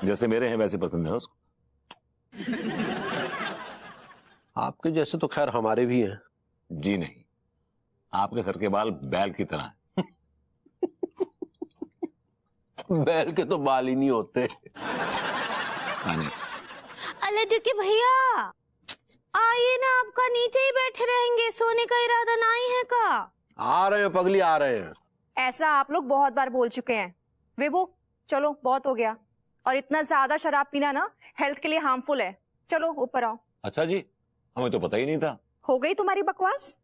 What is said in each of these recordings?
जैसे मेरे हैं वैसे पसंद है उसको। आपके जैसे तो खैर हमारे भी हैं। जी नहीं, आपके सर के बाल बैल की तरह हैं। बैल के तो बाल ही नहीं होते। अरे दुखी भैया आइए ना, आपका नीचे ही बैठे रहेंगे, सोने का इरादा नहीं है का? आ रहे हैं पगली, आ रहे हैं। ऐसा आप लोग बहुत बार बोल चुके हैं। विभू चलो, बहुत हो गया। और इतना ज्यादा शराब पीना ना हेल्थ के लिए हार्मफुल है। चलो ऊपर आओ। अच्छा जी, हमें तो पता ही नहीं था। हो गई तुम्हारी बकवास,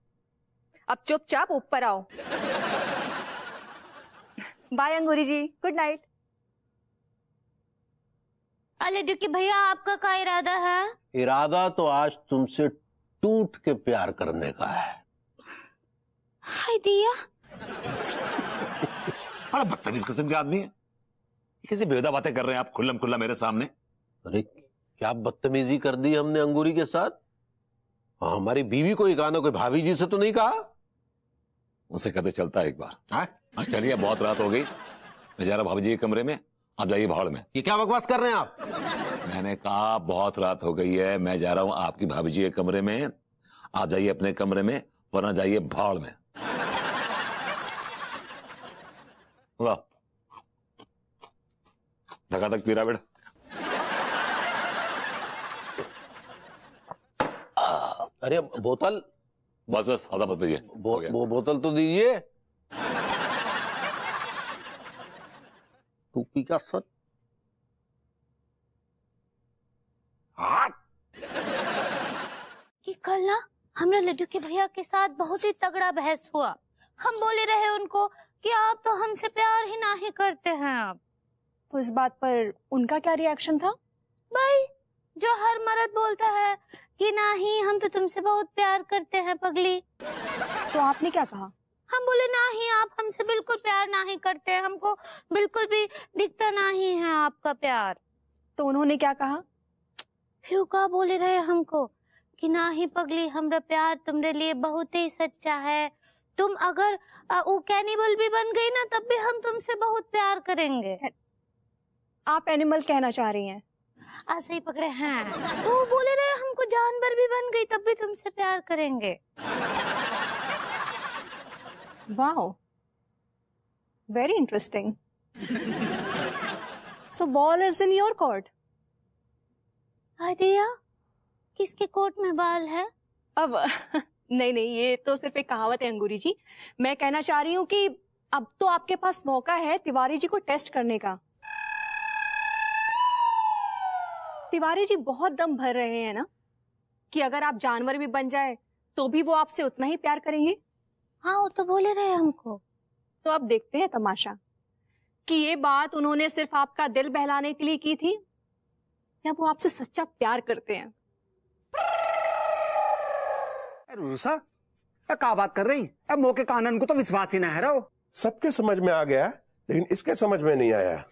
अब चुपचाप ऊपर आओ। बाय अंगूरी जी, गुड नाइट। अरे दुखी भैया आपका क्या इरादा है? इरादा तो आज तुमसे टूट के प्यार करने का है। हाय दिया, बड़ा बदतमीज किस्म के आदमी है। किसी बेहुदा बातें कर रहे हैं आप खुल्लम खुल्ला मेरे सामने। अरे क्या बदतमीजी कर दी हमने अंगूरी के साथ? हमारी बीवी को ही कहा ना, कोई भाभी जी से तो नहीं कहा? उसे कहते चलता है एक बार। हाँ चलिए, बहुत रात हो गई, मैं जा रहा भाभी जी के कमरे में, आप जाइए भाड़ में। ये क्या बकवास कर रहे हैं आप? मैंने कहा बहुत रात हो गई है, मैं जा रहा हूं आपकी भाभी जी के कमरे में, आप जाइए अपने कमरे में, वरना जाइए भाड़ में। धका धक पीरा बेटा। अरे बोतल, बस बस आधा मत पीजिए। वो बोतल तो दीजिए। टूपी का सर। कि कल ना हमरा लड्डू के भैया के साथ बहुत ही तगड़ा बहस हुआ। हम बोले रहे उनको कि आप तो हमसे प्यार ही नहीं करते हैं। आप तो इस बात पर उनका क्या रिएक्शन था? भाई जो हर मर्द बोलता है कि नहीं हम तो तुमसे बहुत प्यार करते हैं पगली। तो आपने क्या कहा? हम बोले नहीं, आप हमसे बिल्कुल प्यार नहीं करते, हमको बिल्कुल भी दिखता नहीं है आपका प्यार। तो उन्होंने क्या कहा? फिर वो क्या बोले रहे हमको कि नहीं पगली, हमरा प्यार तुम्हारे लिए बहुत ही सच्चा है, तुम अगर वो कैनिबल भी बन गई ना तब भी हम तुमसे बहुत प्यार करेंगे। आप एनिमल कहना चाह रही हैं? ऐसे ही पकड़े हैं। तो वो बोले रहे हमको जानवर भी बन गई तब भी तुमसे प्यार करेंगे। Wow, very interesting. So ball is in your court. Adiya, किसके कोर्ट में बाल है? अब नहीं नहीं, ये तो सिर्फ एक कहावत है अंगूरी जी। मैं कहना चाह रही हूँ कि अब तो आपके पास मौका है तिवारी जी को टेस्ट करने का। तिवारी जी बहुत दम भर रहे हैं ना कि अगर आप जानवर भी बन जाए तो भी वो आपसे उतना ही प्यार करेंगे। हाँ वो तो बोले रहे हमको। तो अब देखते हैं तमाशा कि ये बात उन्होंने सिर्फ आपका दिल बहलाने के लिए की थी या वो आपसे सच्चा प्यार करते हैं। रूसा क्या बात कर रही? अब मौके कानून को तो विश्वास ही ना है रहो। सबके समझ में आ गया, लेकिन इसके समझ में नहीं आया।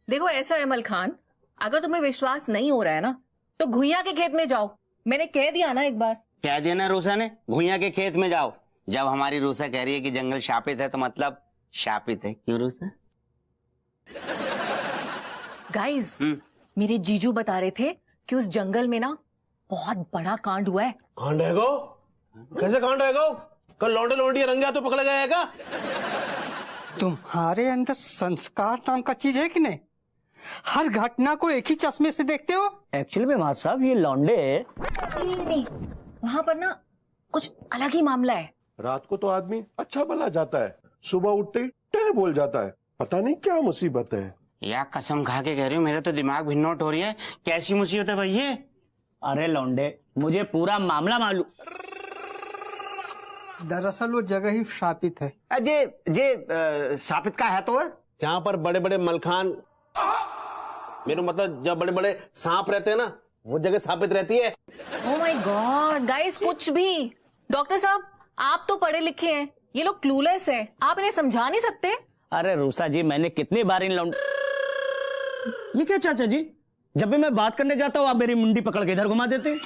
देखो ऐसा है अमल खान, अगर तुम्हें विश्वास नहीं हो रहा है ना तो घुइयां के खेत में जाओ। मैंने कह दिया ना एक बार। कह दिया ना रूसा ने, घुइयां के खेत में जाओ। जब हमारी रूसा कह रही है कि जंगल शापित है तो मतलब शापित है। क्यों रूसा? गाइस, मेरे जीजू बता रहे थे कि उस जंगल में ना बहुत बड़ा कांड हुआ है। कांड है गो? कैसे कांड है गो? कल लौंडे लौंडिया रंगा तो पकड़ गया है क्या? तुम्हारे अंदर संस्कार नाम का चीज है कि नहीं? हर घटना को एक ही चश्मे से देखते हो। एक्चुअली में महाराज साहब ये लौंडे नहीं, वहाँ पर ना कुछ अलग ही मामला है। रात को तो आदमी अच्छा भला जाता है, सुबह उठते ही टे बोल जाता है। पता नहीं क्या मुसीबत है। या कसम खा के कह रही हूँ, मेरा तो दिमाग भिन्नोट हो रही है। कैसी मुसीबत है भैया? अरे लौंडे, मुझे पूरा मामला मालूम। दरअसल वो जगह ही शापित है। जे शापित का है तो जहाँ पर बड़े बड़े मलखान, मेरा मतलब जब बड़े बड़े सांप रहते हैं ना, वो जगह स्थापित रहती है। ओह माय गॉड गाइस, कुछ भी। डॉक्टर साहब आप तो पढ़े लिखे हैं, ये लोग क्लूलेस हैं, आप इन्हें समझा नहीं सकते? अरे रूसा जी, मैंने कितनी बार इन लौंडे। ये क्या चाचा जी, जब भी मैं बात करने जाता हूँ आप मेरी मुंडी पकड़ के इधर घुमा देते।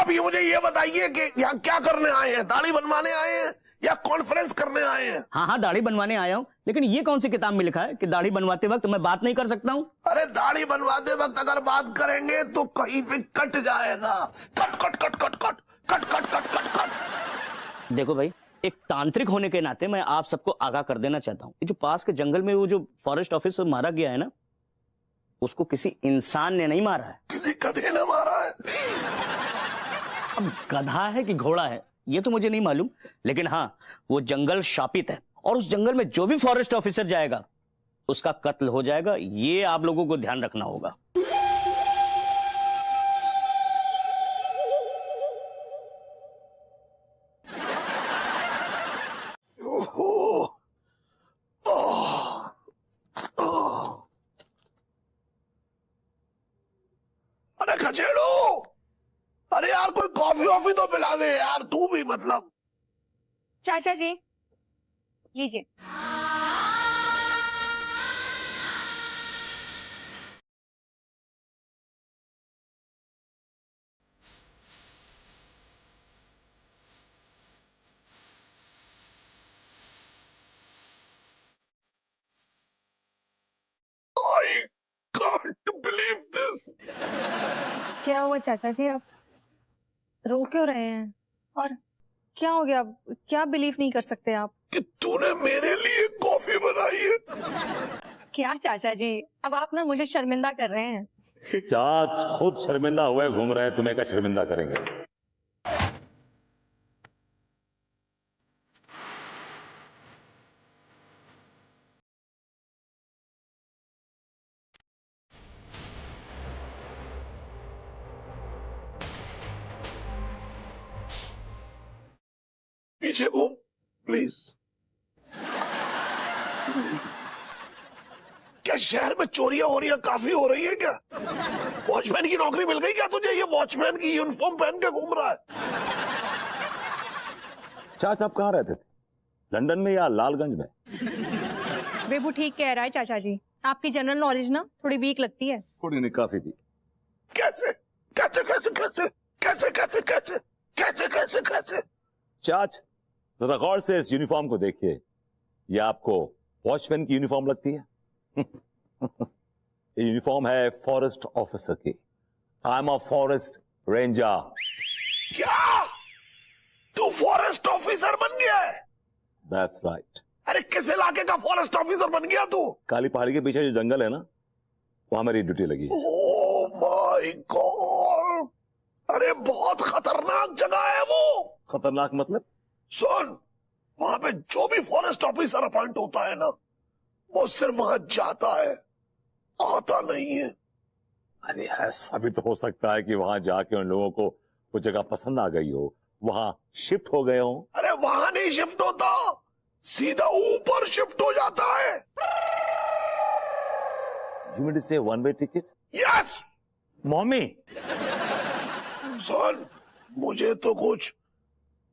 आप ये मुझे ये बताइए कि यहाँ क्या करने आए हैं? दाढ़ी बनवाने आए हैं या कॉन्फ्रेंस करने आए हैं? हाँ हाँ, दाढ़ी बनवाने आया हूँ, लेकिन ये कौन सी किताब में लिखा है कि दाढ़ी बनवाते वक्त मैं बात नहीं कर सकता हूँ? अरे दाढ़ी बनवाते वक्त अगर बात करेंगे तो कहीं पे कट जाएगा। Cut cut cut cut cut cut cut cut cut cut. देखो भाई, एक तांत्रिक होने के नाते मैं आप सबको आगाह कर देना चाहता हूँ, जो पास के जंगल में वो जो फॉरेस्ट ऑफिसर मारा गया है ना, उसको किसी इंसान ने नहीं मारा है, किसी गधे ने मारा है। अब गधा है कि घोड़ा है ये तो मुझे नहीं मालूम, लेकिन हाँ, वो जंगल शापित है और उस जंगल में जो भी फॉरेस्ट ऑफिसर जाएगा उसका कत्ल हो जाएगा। ये आप लोगों को ध्यान रखना होगा। अरे खचेड़ो, अरे यार कोई कॉफी वॉफी तो पिला दे यार, तू भी मतलब। चाचा जी लीजिए। I can't believe this. क्या हुआ चाचा जी, आप रो क्यों रहे हैं? और क्या हो गया? क्या बिलीव नहीं कर सकते आप? कि तूने मेरे लिए कॉफी बनाई है। क्या चाचा जी, अब आप ना मुझे शर्मिंदा कर रहे हैं। चाच खुद शर्मिंदा हुए घूम रहे हैं, तुम्हें क्या शर्मिंदा करेंगे? पीछे घूम प्लीज। क्या शहर में चोरियां हो रही है, काफी हो रही है क्या? वॉचमैन की नौकरी मिल गई क्या तुझे? ये वॉचमैन की यूनिफॉर्म पहन के घूम रहा है। चाचा आप कहाँ रहते थे, लंदन में या लालगंज में? बेबू ठीक कह रहा है चाचा जी, आपकी जनरल नॉलेज ना थोड़ी वीक लगती है। थोड़ी नहीं, काफी भी। कैसे कैसे कैसे कैसे कैसे कैसे कैसे कैसे कैसे कैसे? चाच जरा गौर से इस यूनिफॉर्म को देखिए, ये आपको वॉचमैन की यूनिफॉर्म लगती है? ये यूनिफॉर्म है फॉरेस्ट ऑफिसर की। I am a forest ranger. क्या तू फॉरेस्ट ऑफिसर बन गया है? That's right. अरे किस इलाके का फॉरेस्ट ऑफिसर बन गया तू? काली पहाड़ी के पीछे जो जंगल है ना, वहां मेरी ड्यूटी लगी। ओह माय गॉड, अरे बहुत खतरनाक जगह है वो। खतरनाक मतलब? सुन, वहां पे जो भी फॉरेस्ट ऑफिसर अपॉइंट होता है ना, वो सिर्फ वहां जाता है, आता नहीं है। अरे ऐसा भी तो हो सकता है कि वहां जाके उन लोगों को वो जगह पसंद आ गई हो, वहां शिफ्ट हो गए हो। अरे वहां नहीं शिफ्ट होता, सीधा ऊपर शिफ्ट हो जाता है। You mean to say one way ticket? Yes mummy. सुन, मुझे तो कुछ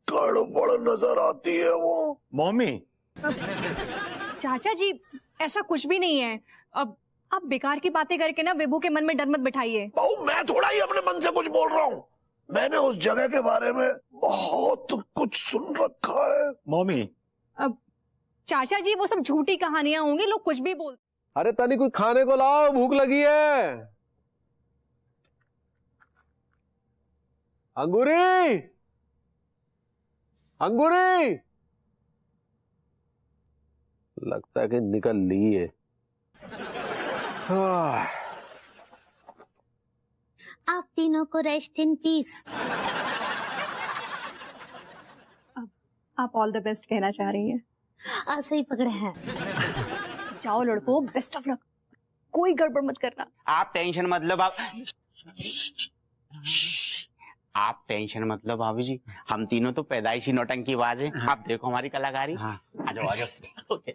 गड़बड़ नजर आती है वो। मम्मी। चाचा जी ऐसा कुछ भी नहीं है। अब आप बेकार की बातें करके ना विभू के मन में डर मत बिठाइए। बहू मैं थोड़ा ही अपने मन से कुछ बोल रहा हूँ, मैंने उस जगह के बारे में बहुत कुछ सुन रखा है। मम्मी। अब चाचा जी वो सब झूठी कहानियां होंगी, लोग कुछ भी बोलते। अरे तनी कुछ खाने को लाओ, भूख लगी है। अंगूरी, अंगूरी। लगता है कि निकल ली है। आप तीनों को रेस्ट इन पीस। आप ऑल द बेस्ट कहना चाह रही हैं? ऐसे ही पकड़े हैं। जाओ लड़कों, बेस्ट ऑफ लक, कोई गड़बड़ मत करना। आप टेंशन मत लो आप टेंशन मत लो भाभी जी, हम तीनों तो पैदाइशी नौटंकी बाज हैं। आप देखो हमारी कलाकारी। आ जाओ आ जाओ। ओके।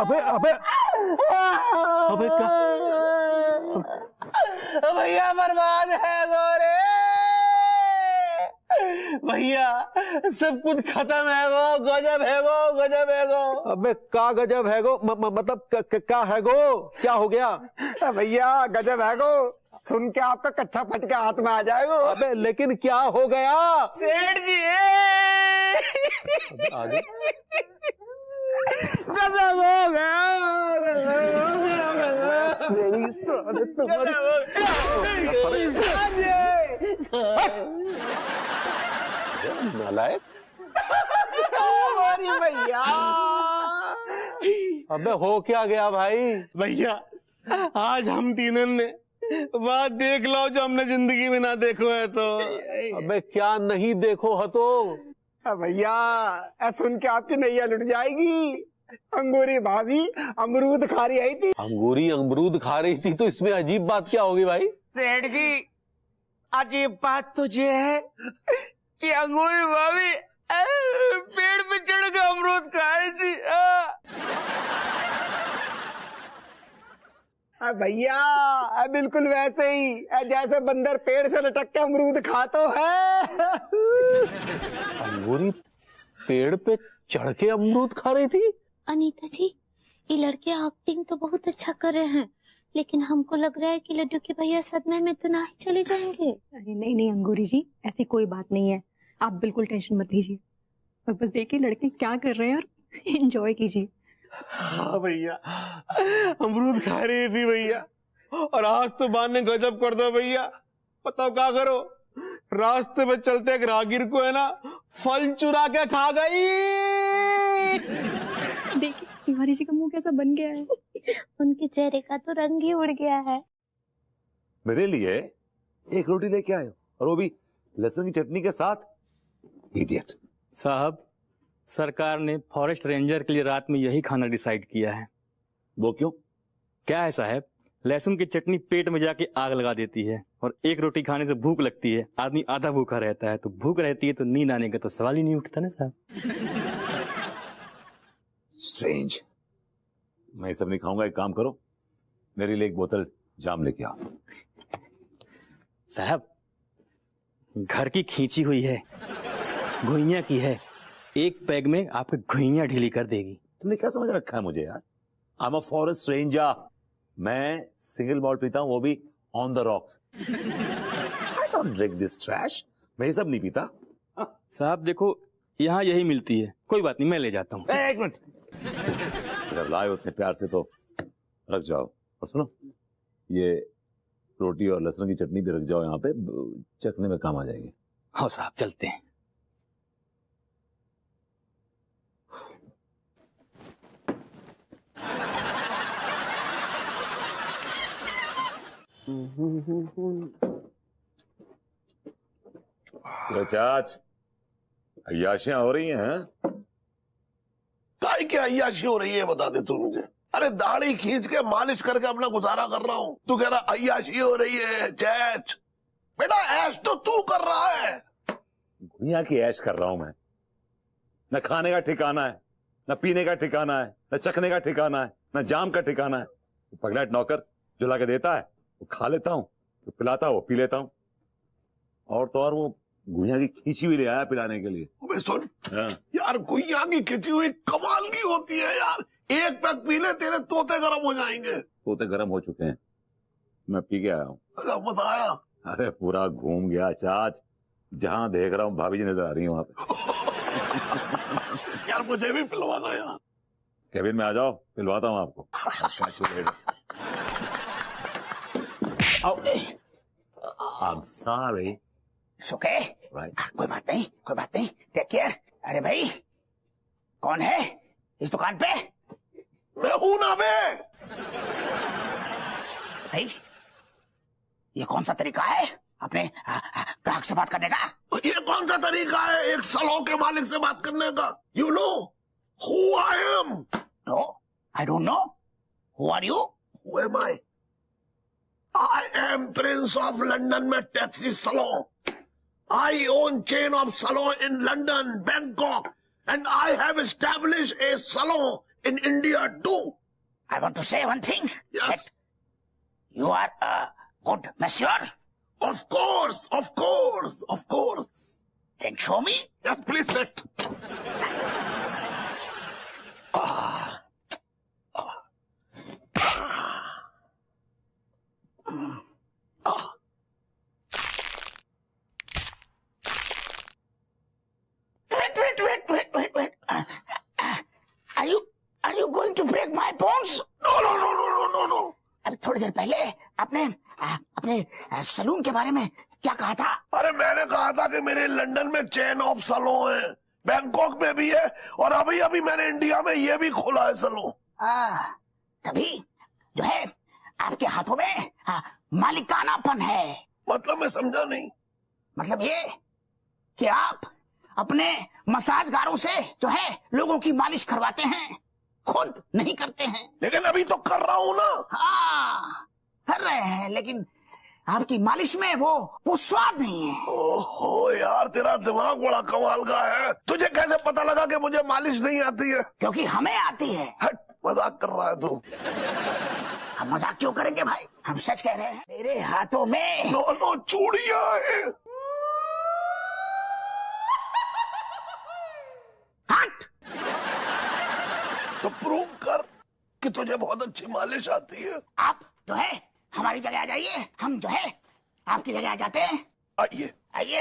अबे अबे अबे क्या? भैया बर्बाद है गोरे, भैया सब कुछ खत्म है गो, गजब है गो, गजब है गो। अबे का गजब है गो, मतलब क्या है गो, क्या हो गया? भैया गजब है गो, सुन के आपका कच्चा फट के हाथ में आ जाएगा। अबे लेकिन क्या हो गया? सेठ जी आगे गजब हो गया, नालायक। भैया अबे हो क्या गया भाई? भैया आज हम तीनों ने बात देख लो जो हमने जिंदगी में ना देखो है तो। अबे क्या नहीं देखो हो तो? भैया सुन के आपकी नैया लुट जाएगी। अंगूरी भाभी अमरूद खा रही आई थी। अंगूरी अमरूद खा रही थी तो इसमें अजीब बात क्या होगी भाई? सेठ जी अजीब बात तो ये है कि अंगूरी भाभी पेड़ पे चढ़ के अमरूद खा रही थी। भैया बिल्कुल वैसे ही जैसे बंदर पेड़ से लटक के अमरूद खातो है। अंगूरी पेड़ पे चढ़ के अमरूद खा रही थी? अनीता जी, ये लड़के एक्टिंग तो बहुत अच्छा कर रहे हैं, लेकिन हमको लग रहा है कि लड्डू के भैया सदमे में तो ना ही चले जाएंगे। अरे नहीं नहीं अंगूरी जी, ऐसी कोई बात नहीं है, आप बिल्कुल टेंशन मत लीजिए और बस देखिए लड़के क्या कर रहे हैं और एंजॉय कीजिए। हाँ भैया अमरूद खा रही थी भैया, और आज तो बान ने गजब कर दो भैया। बताओ क्या करो, रास्ते में चलते एक राहगीर को है ना फल चुरा के खा गई। देखिए तिवारी जी का मुंह कैसा बन गया है। उनके चेहरे का तो रंग ही उड़ गया है। मेरे लिए एक रोटी लेके आए और वो भी लहसुन की चटनी के साथ। इडियट। साहब सरकार ने फॉरेस्ट रेंजर के लिए रात में यही खाना डिसाइड किया है। वो क्यों? क्या है साहब, लहसुन की चटनी पेट में जाके आग लगा देती है और एक रोटी खाने से भूख लगती है, आदमी आधा भूखा रहता है, तो भूख रहती है तो नींद आने का तो सवाल ही नहीं उठता ना साहब। स्ट्रेंज। मैं ये सब नहीं खाऊंगा, एक काम करो मेरे लिए एक बोतल जाम लेके आओ। साहब घर की खींची हुई है, घुइयां की है, एक पैग में आपकी घुइयां ढीली कर देगी। तुमने क्या समझ रखा है मुझे यार? I am a forest ranger, मैं सिंगल मॉल्ट पीता हूं, वो भी on the rocks. I don't drink this trash, मैं ये सब नहीं पीता। साहब देखो यहाँ यही मिलती है, कोई बात नहीं मैं ले जाता हूँ। एक मिनट, अगर लाए उतने प्यार से तो रख जाओ। और सुनो, ये रोटी और लहसुन की चटनी भी रख जाओ यहाँ पे, चखने में काम आ जाएगी। हाँ साहब चलते हैं। चाच अय्याशियां हो रही हैं? काय क्या अय्याशी हो रही है बता दे तू मुझे। अरे दाढ़ी खींच के मालिश करके अपना गुजारा कर रहा हूँ, तू कह रहा अय्याशी हो रही है। चैच बेटा, ऐश तो तू कर रहा है। दुनिया की ऐश कर रहा हूं मैं। न खाने का ठिकाना है, न पीने का ठिकाना है, न चखने का ठिकाना है, न जाम का ठिकाना है। पगला नौकर जो लाके देता है वो खा लेता हूँ, तो पिलाता है वो पी लेता हूँ, और तो और वो गुइया की खींची हुई ले आया पिलाने के लिए। अबे सुन हाँ। यार, गुइया की खींची हुई कमाल की होती है यार। एक पैक पी ले, तेरे तोते गर्म हो जाएंगे। तोते गर्म हो चुके हैं, मैं पी के आया हूँ। मत आया? अरे पूरा घूम गया चाच, जहां देख रहा हूँ भाभी जी नजर आ रही है वहां पे। यार मुझे भी पिलवाना यार। केबिन में आ जाओ, पिलवाता हूँ आपको। I'm sorry. Okay Right. कोई बात नहीं, कोई बात नहीं, टेक केयर। अरे भाई कौन है इस दुकान पे? मैं हूं ना बे। भाई ये कौन सा तरीका है अपने ग्राहक से बात करने का? ये कौन सा तरीका है एक सलून के मालिक से बात करने का? You know who I am? No I don't know. Who are you? Who am I? I am Prince of London में taxi salon. I own chain of salon in London, Bangkok, and I have established a salon in India too. I want to say one thing. Yes. That you are good मैं sure Of course, of course, of course. Then show me Yes, please sit. wait. Are you going to break my bones? No. अभी थोड़ी देर पहले आपने अपने salon के बारे में क्या कहा था? अरे मैंने कहा था कि मेरे लंदन में चेन ऑफ सलून है, बैंकॉक में भी है, और अभी अभी मैंने इंडिया में ये भी खोला है सलून। तभी जो है आपके हाथों में मालिकानापन है। मतलब मैं समझा नहीं। मतलब ये कि आप अपने मसाजगारों से जो है लोगों की मालिश करवाते हैं, खुद नहीं करते हैं। लेकिन अभी तो कर रहा हूँ ना। हाँ कर रहे हैं, लेकिन आपकी मालिश में वो स्वाद नहीं है। ओहो यार, तेरा दिमाग बड़ा कमाल का है। तुझे कैसे पता लगा कि मुझे मालिश नहीं आती है? क्योंकि हमें आती है। हट, मजाक कर रहा है तू। हम मजाक क्यों करेंगे भाई, हम सच कह रहे हैं। मेरे हाथों में नो चूड़ियां है। हट, तो प्रूव कर कि तुझे बहुत अच्छी मालिश आती है। आप जो है हमारी जगह आ जाइए, हम जो है आपकी जगह आ जाते हैं। आइए आइए।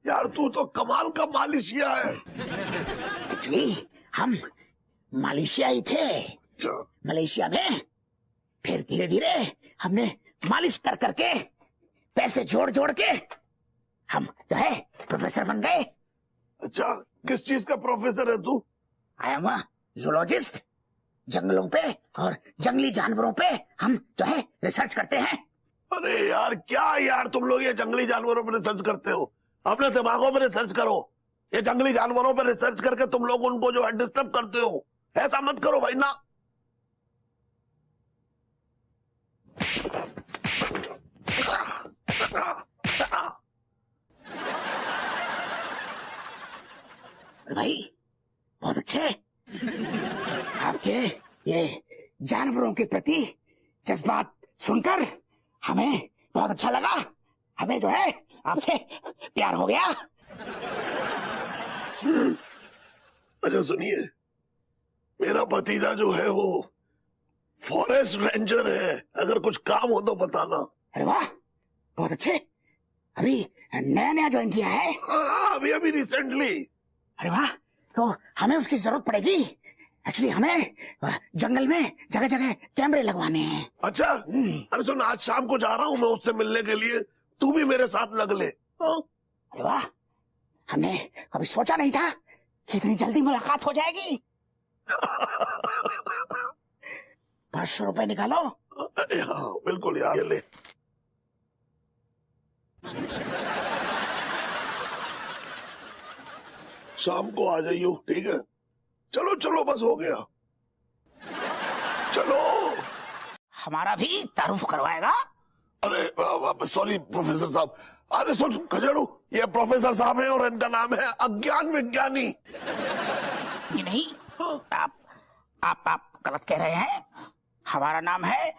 यार तू तो कमाल का मालिशिया है। एक्चुअली हम मलेशिया ही थे, मलेशिया में। फिर धीरे धीरे हमने मालिश कर करके पैसे जोड़ के हम जो है प्रोफेसर बन गए। अच्छा, किस चीज का प्रोफेसर है तू? I am zoologist. जंगलों पे और जंगली जानवरों पे हम जो है रिसर्च करते हैं। अरे यार क्या यार, तुम लोग ये जंगली जानवरों पर रिसर्च करते हो? अपने दिमागों पर रिसर्च करो। ये जंगली जानवरों पर रिसर्च करके तुम लोग उनको जो है डिस्टर्ब करते हो। ऐसा मत करो भाई ना। भाई बहुत अच्छे। आपके ये जानवरों के प्रति जज्बात सुनकर हमें बहुत अच्छा लगा। हमें जो है आपसे प्यार हो गया। अच्छा सुनिए, मेरा भतीजा जो है वो फॉरेस्ट रेंजर है। अगर कुछ काम हो तो बताना। अरे वाह, बहुत अच्छे। अभी नया ज्वाइन किया है? हाँ, अभी रिसेंटली। अरे वाह, तो हमें उसकी जरूरत पड़ेगी। एक्चुअली हमें जंगल में जगह जगह कैमरे लगवाने हैं। अच्छा, अरे सुन, आज शाम को जा रहा हूँ मैं उससे मिलने के लिए, तू भी मेरे साथ लग ले। अरे वाह, हमने कभी सोचा नहीं था कि इतनी जल्दी मुलाकात हो जाएगी। 500 रुपए निकालो। हाँ बिल्कुल यार, ले। शाम को आ जाइयो, ठीक है? चलो बस हो गया। चलो। हमारा भी तारुफ करवाएगा? अरे सॉरी प्रोफेसर साहब। अरे सुन खजड़ू, ये प्रोफेसर साहब हैं और इनका नाम है अज्ञान विज्ञानी। जी नहीं, आप गलत कह रहे हैं। हमारा नाम है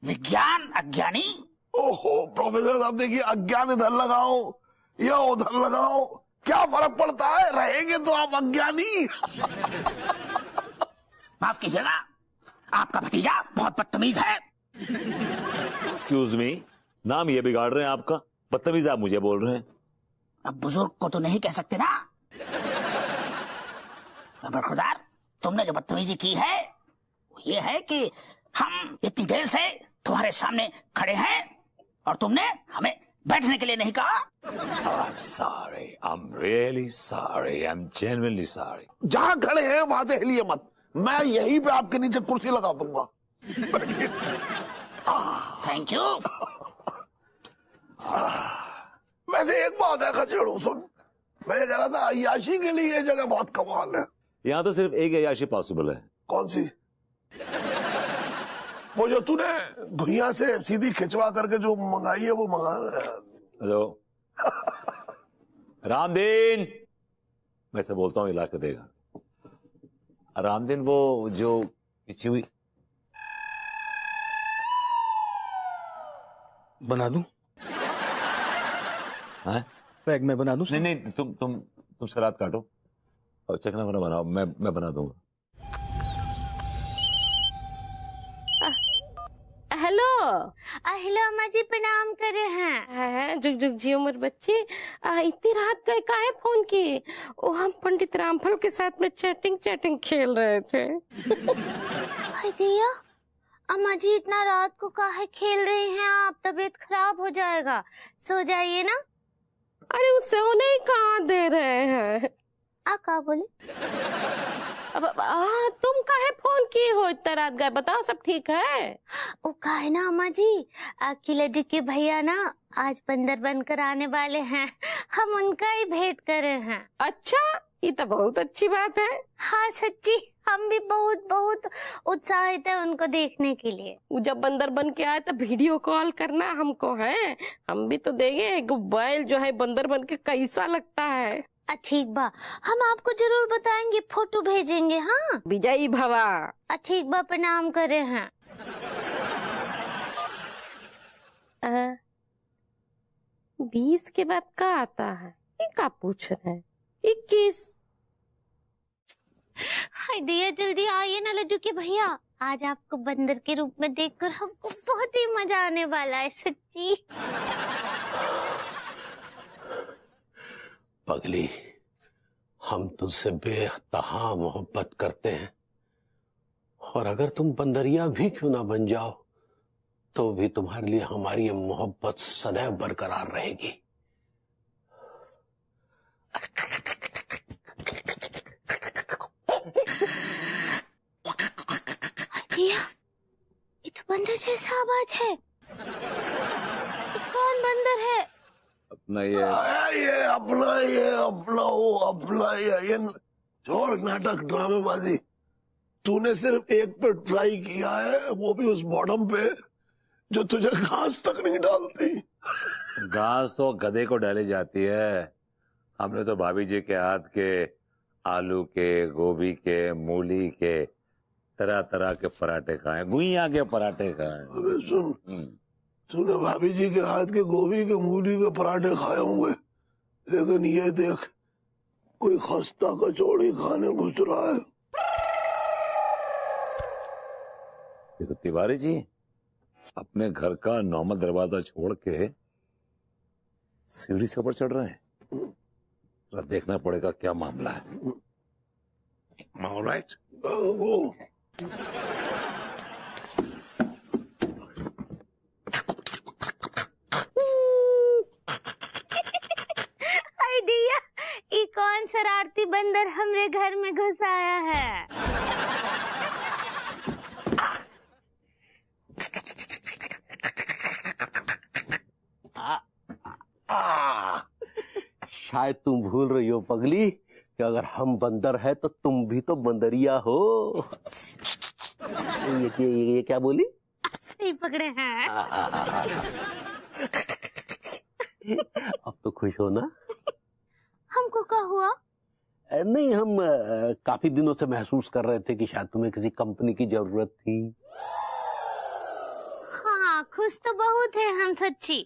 विज्ञान अज्ञानी। ओहो प्रोफेसर साहब, देखिए अज्ञान इधर लगाओ या उधर लगाओ, क्या फर्क पड़ता है? रहेंगे तो आप अज्ञानी। माफ कीजिएगा, आपका भतीजा बहुत बदतमीज है। एक्सक्यूज मी, नाम ये बिगाड़ रहे हैं आपका, बदतमीज आप मुझे बोल रहे हैं। अब बुजुर्ग को तो नहीं कह सकते ना। बरखुरदार, तुमने जो बदतमीजी की है वो ये है कि हम इतनी देर से तुम्हारे सामने खड़े हैं और तुमने हमें बैठने के लिए नहीं कहा। I'm sorry, I'm really sorry, I'm genuinely sorry. जहाँ खड़े हैं वहां से हिलिए मत, मैं यहीं पे आपके नीचे कुर्सी लगा दूंगा। Thank you. वैसे एक बात है खचड़ू, सुन, मैं कह रहा था अय्याशी के लिए ये जगह बहुत कमाल है। यहाँ तो सिर्फ एक अय्याशी पॉसिबल है। कौन सी? वो जो तूने घुइया से सीधी खिंचवा करके जो मंगाई है वो मंगा। हेलो रामदीन, मैं से बोलता हूँ हिला के देगा। रामदीन वो जो पिछी हुई बना दूं? हाँ? पैक में बना दूं? नहीं नहीं, तुम सलाद काटो और चखना वना बनाओ, मैं बना दूंगा। हेलो हेलो अम्मा जी, प्रणाम करे हैं। जुग जुग जियो मोर बच्चे। इतनी रात गए काहे फोन किए? ओ हम पंडित रामफल के साथ में चैटिंग खेल रहे थे। हाय दिया, अम्मा जी इतना रात को काहे खेल रही हैं आप? तबीयत खराब हो जाएगा, सो जाइए ना। अरे वो सोने ही कहाँ दे रहे हैं। का बोले? अब तुम काहे फोन किए हो इतना रात गए? बताओ सब ठीक है? वो काहे ना अम्मा जी, किलडी के भैया ना आज बंदर बनकर आने वाले हैं, हम उनका ही भेंट करे हैं। अच्छा, ये तो बहुत अच्छी बात है। हाँ सच्ची, हम भी बहुत बहुत उत्साहित है उनको देखने के लिए। वो जब बंदर बन के आए तो वीडियो कॉल करना हमको है, हम भी तो देंगे बैल जो है बंदर बन के कैसा लगता है। ठीक बा, हम आपको जरूर बताएंगे, फोटो भेजेंगे। हाँ विजयी भवा। ठीक बा, प्रणाम करे हैं। 20 के बाद का आता है? ये का पूछ रहे हैं? 21। हाय दिया, जल्दी आइए ना लड्डू के भैया, आज आपको बंदर के रूप में देखकर हमको बहुत ही मजा आने वाला है सच्ची। पगली, हम तुझसे बेतहा मोहब्बत करते हैं, और अगर तुम बंदरिया भी क्यों ना बन जाओ तो भी तुम्हारे लिए हमारी ये मोहब्बत सदैव बरकरार रहेगी। ये तो बंदर जैसा आवाज है। कौन बंदर है? अपना ये छोड़ नाटक ड्रामेबाजी। तूने सिर्फ एक पे ट्राई किया है, वो भी उस बॉटम पे जो तुझे घास तक नहीं डालती। घास तो गधे को डाली जाती है। हमने तो भाभी जी के हाथ के आलू के, गोभी के, मूली के, तरह तरह के पराठे खाए, गुइया के पराठे खाए। अबे सुन, तूने भाभी जी के हाथ के गोभी के, मूली के पराठे खाए होंगे, लेकिन ये देख, कोई खस्ता कचौड़ी खाने घुस रहा है। ये तो तिवारी जी अपने घर का नॉर्मल दरवाजा छोड़ के सीढ़ी से ऊपर चढ़ रहे हैं। तो देखना पड़ेगा क्या मामला है। All right? दिया, ये कौन शरारती बंदर हमरे घर में घुस आया है? शायद तुम भूल रही हो पगली कि अगर हम बंदर है तो तुम भी तो बंदरिया हो। ये क्या बोली? सही पकड़े हैं। अब तो खुश हो ना? हमको क्या हुआ? नहीं, हम काफी दिनों से महसूस कर रहे थे कि शायद तुम्हें किसी कंपनी की जरूरत थी। हाँ, खुश तो बहुत है हम सच्ची,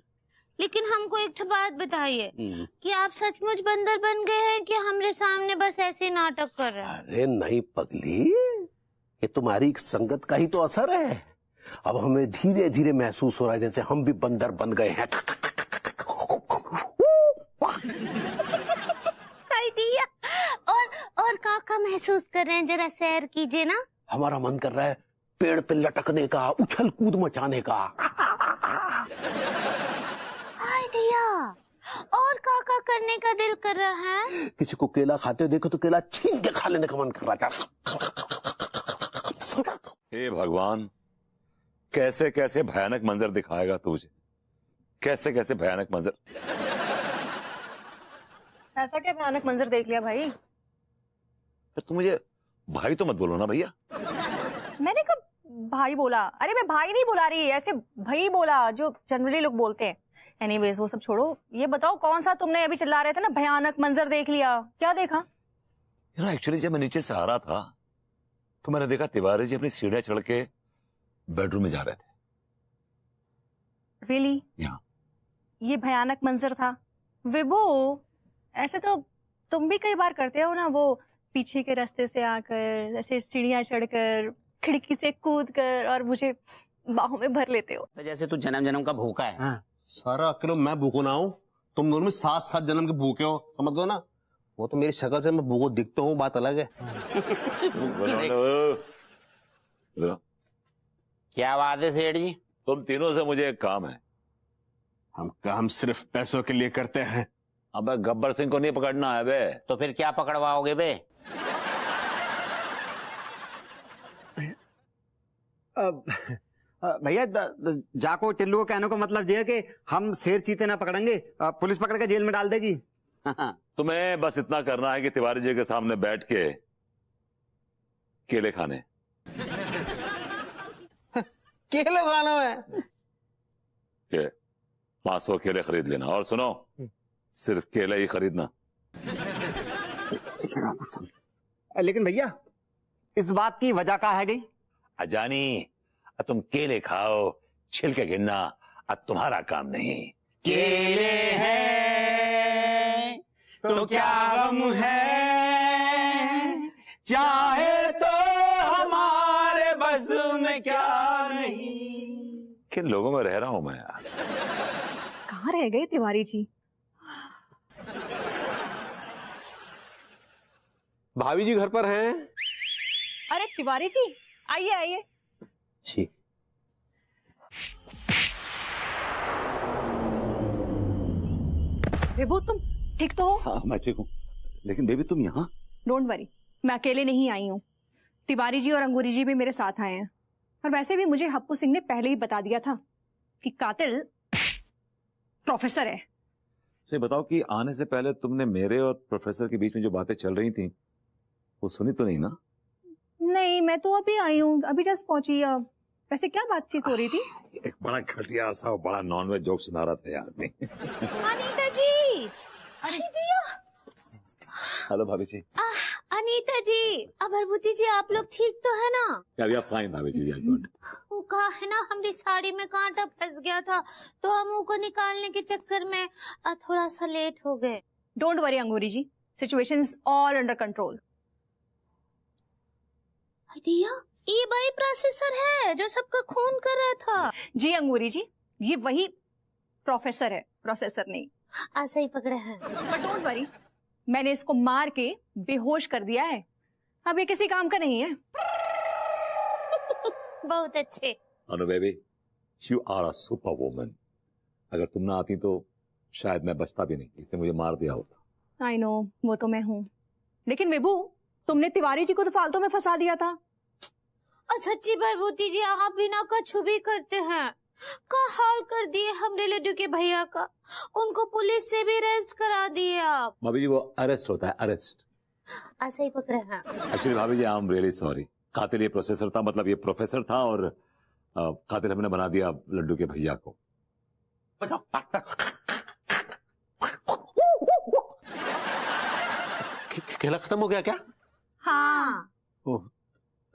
लेकिन हमको एक बात बताइए कि आप सचमुच बंदर बन गए हैं कि हमरे सामने बस ऐसे नाटक कर रहे हैं? अरे नहीं पगली, ये तुम्हारी संगत का ही तो असर है। अब हमें धीरे धीरे महसूस हो रहा है जैसे हम भी बंदर बन गए हैं। और काका महसूस कर रहे हैं, जरा शेयर कीजिए ना। हमारा मन कर रहा है पेड़ पे लटकने का, उछल कूद मचाने का। हाय दिया, और काका करने का दिल कर रहा है? किसी को केला खाते हुए देखो तो केला छीन के खा लेने का मन कर रहा था। हे भगवान, कैसे कैसे भयानक मंजर दिखाएगा तुझे, कैसे कैसे भयानक मंजर। ऐसा क्या भयानक मंजर देख लिया भाई? तो तुम मुझे भाई तो मत बोलो ना भैया। मैंने कब भाई बोला? अरे मैं भाई नहीं बुला रही, ऐसे भाई बोला जो जनरली लोग बोलते हैं। एनीवेज वो सब छोड़ो, ये बताओ कौन सा तुमने अभी चिल्ला रहे थे ना भयानक मंजर देख लिया, क्या देखा? एक्चुअली जब मैं नीचे से आ रहा था तो मैंने देखा तिवारी जी अपनी सीढ़ियां चढ़ के बेडरूम में जा रहे थे। रियली? Yeah. ये भयानक मंजर था। विभू, ऐसे तो तुम भी कई बार करते हो ना, वो पीछे के रास्ते से आकर ऐसे सीढ़ियां चढ़कर खिड़की से कूदकर और मुझे बाहों में भर लेते हो। जैसे तू जन्म जन्म का भूखा है। हाँ। सारा अक्ल मैं भूखो ना हूं, तुम दोनों में 7-7 जन्म के भूखे हो, समझ लो ना। वो तो मेरी शक्ल से मैं भूखो दिखता हूँ, बात अलग है। क्या बात है सेठ जी? तुम तीनों से मुझे एक काम है। हम काम सिर्फ पैसों के लिए करते हैं। अबे गब्बर सिंह को नहीं पकड़ना है बे। तो फिर क्या पकड़वाओगे बे? भैया जाको टिल्लू को कहने को मतलब ये है कि हम शेर चीते ना पकड़ेंगे, पुलिस पकड़ के जेल में डाल देगी। तुम्हें बस इतना करना है कि तिवारी जी के सामने बैठ के केले खाने। केले खाना है? 500 केले खरीद लेना, और सुनो, सिर्फ केले ही खरीदना। लेकिन भैया इस बात की वजह क्या है गई? अजानी, तुम केले खाओ, छिलके गिनना तुम्हारा काम नहीं। केले हैं तो क्या गम है, चाहे तो हमारे बस में क्या नहीं। किन लोगों में रह रहा हूं मैं यार। कहाँ रह गए तिवारी जी? भाभी जी घर पर हैं? अरे तिवारी जी, आइए आइए। जी। विभू, तुम ठीक तो हो? हाँ मैं ठीक हूँ, लेकिन बेबी तुम यहाँ? डोंट वरी, मैं अकेले नहीं आई हूँ। तिवारी जी और अंगूरी जी भी मेरे साथ आए हैं। और वैसे भी मुझे हप्पू सिंह ने पहले ही बता दिया था कि कातिल प्रोफेसर है। सही बताओ कि आने से पहले तुमने मेरे और प्रोफेसर के बीच में जो बातें चल रही थी वो सुनी तो नहीं ना? नहीं, मैं तो अभी आई हूँ, अभी जस्ट पहुंची। वैसे क्या बातचीत हो रही थी? एक बड़ा घटिया सा और बड़ा नॉनवेज जोक सुना रहा था यार मैं। अनीता जी, हेलो भाभी जी। अनीता जी, अबरबुती जी, आप लोग ठीक तो है ना? यार फाइन भाभी जी, यार गुड। वो कहा है ना, हमारी साड़ी में कांटा फंस गया था तो हम उसको निकालने के चक्कर में थोड़ा सा लेट हो गए। Don't worry Angoori ji, situation is all under control. Diya, ये वही प्रोसेसर है जो सबका खून कर रहा था। जी अंगूरी जी, ये वही प्रोफेसर है, प्रोसेसर नहीं। ऐसे ही पकड़े हैं। बट डोंट वरी, मैंने इसको मार के बेहोश कर दिया है, अब ये किसी काम का नहीं है। बहुत अच्छे। Anu baby, you are a super woman. अगर तुम ना आती तो शायद मैं बचता भी नहीं, इसने मुझे मार दिया होता। आई नो, वो तो मैं हूँ, लेकिन विभू, तुमने तिवारी जी को तो फालतू में फंसा दिया था। सच्ची बरबूती जी, आप बिना कछु भी करते हैं। का हाल कर दिए हमरे लड्डू के भैया का, उनको पुलिस से भी अरेस्ट करा दिए आप। भाभी जी वो अरेस्ट होता है, अरेस्ट। ऐसे ही पकड़े हैं। एक्चुअली भाभी जी आई एम रियली सॉरी। कातिल ये प्रोसेसर था, मतलब ये प्रोफेसर था, और कातिल हमने बना दिया लड्डू के भैया को। खेला खत्म हो गया क्या? हाँ।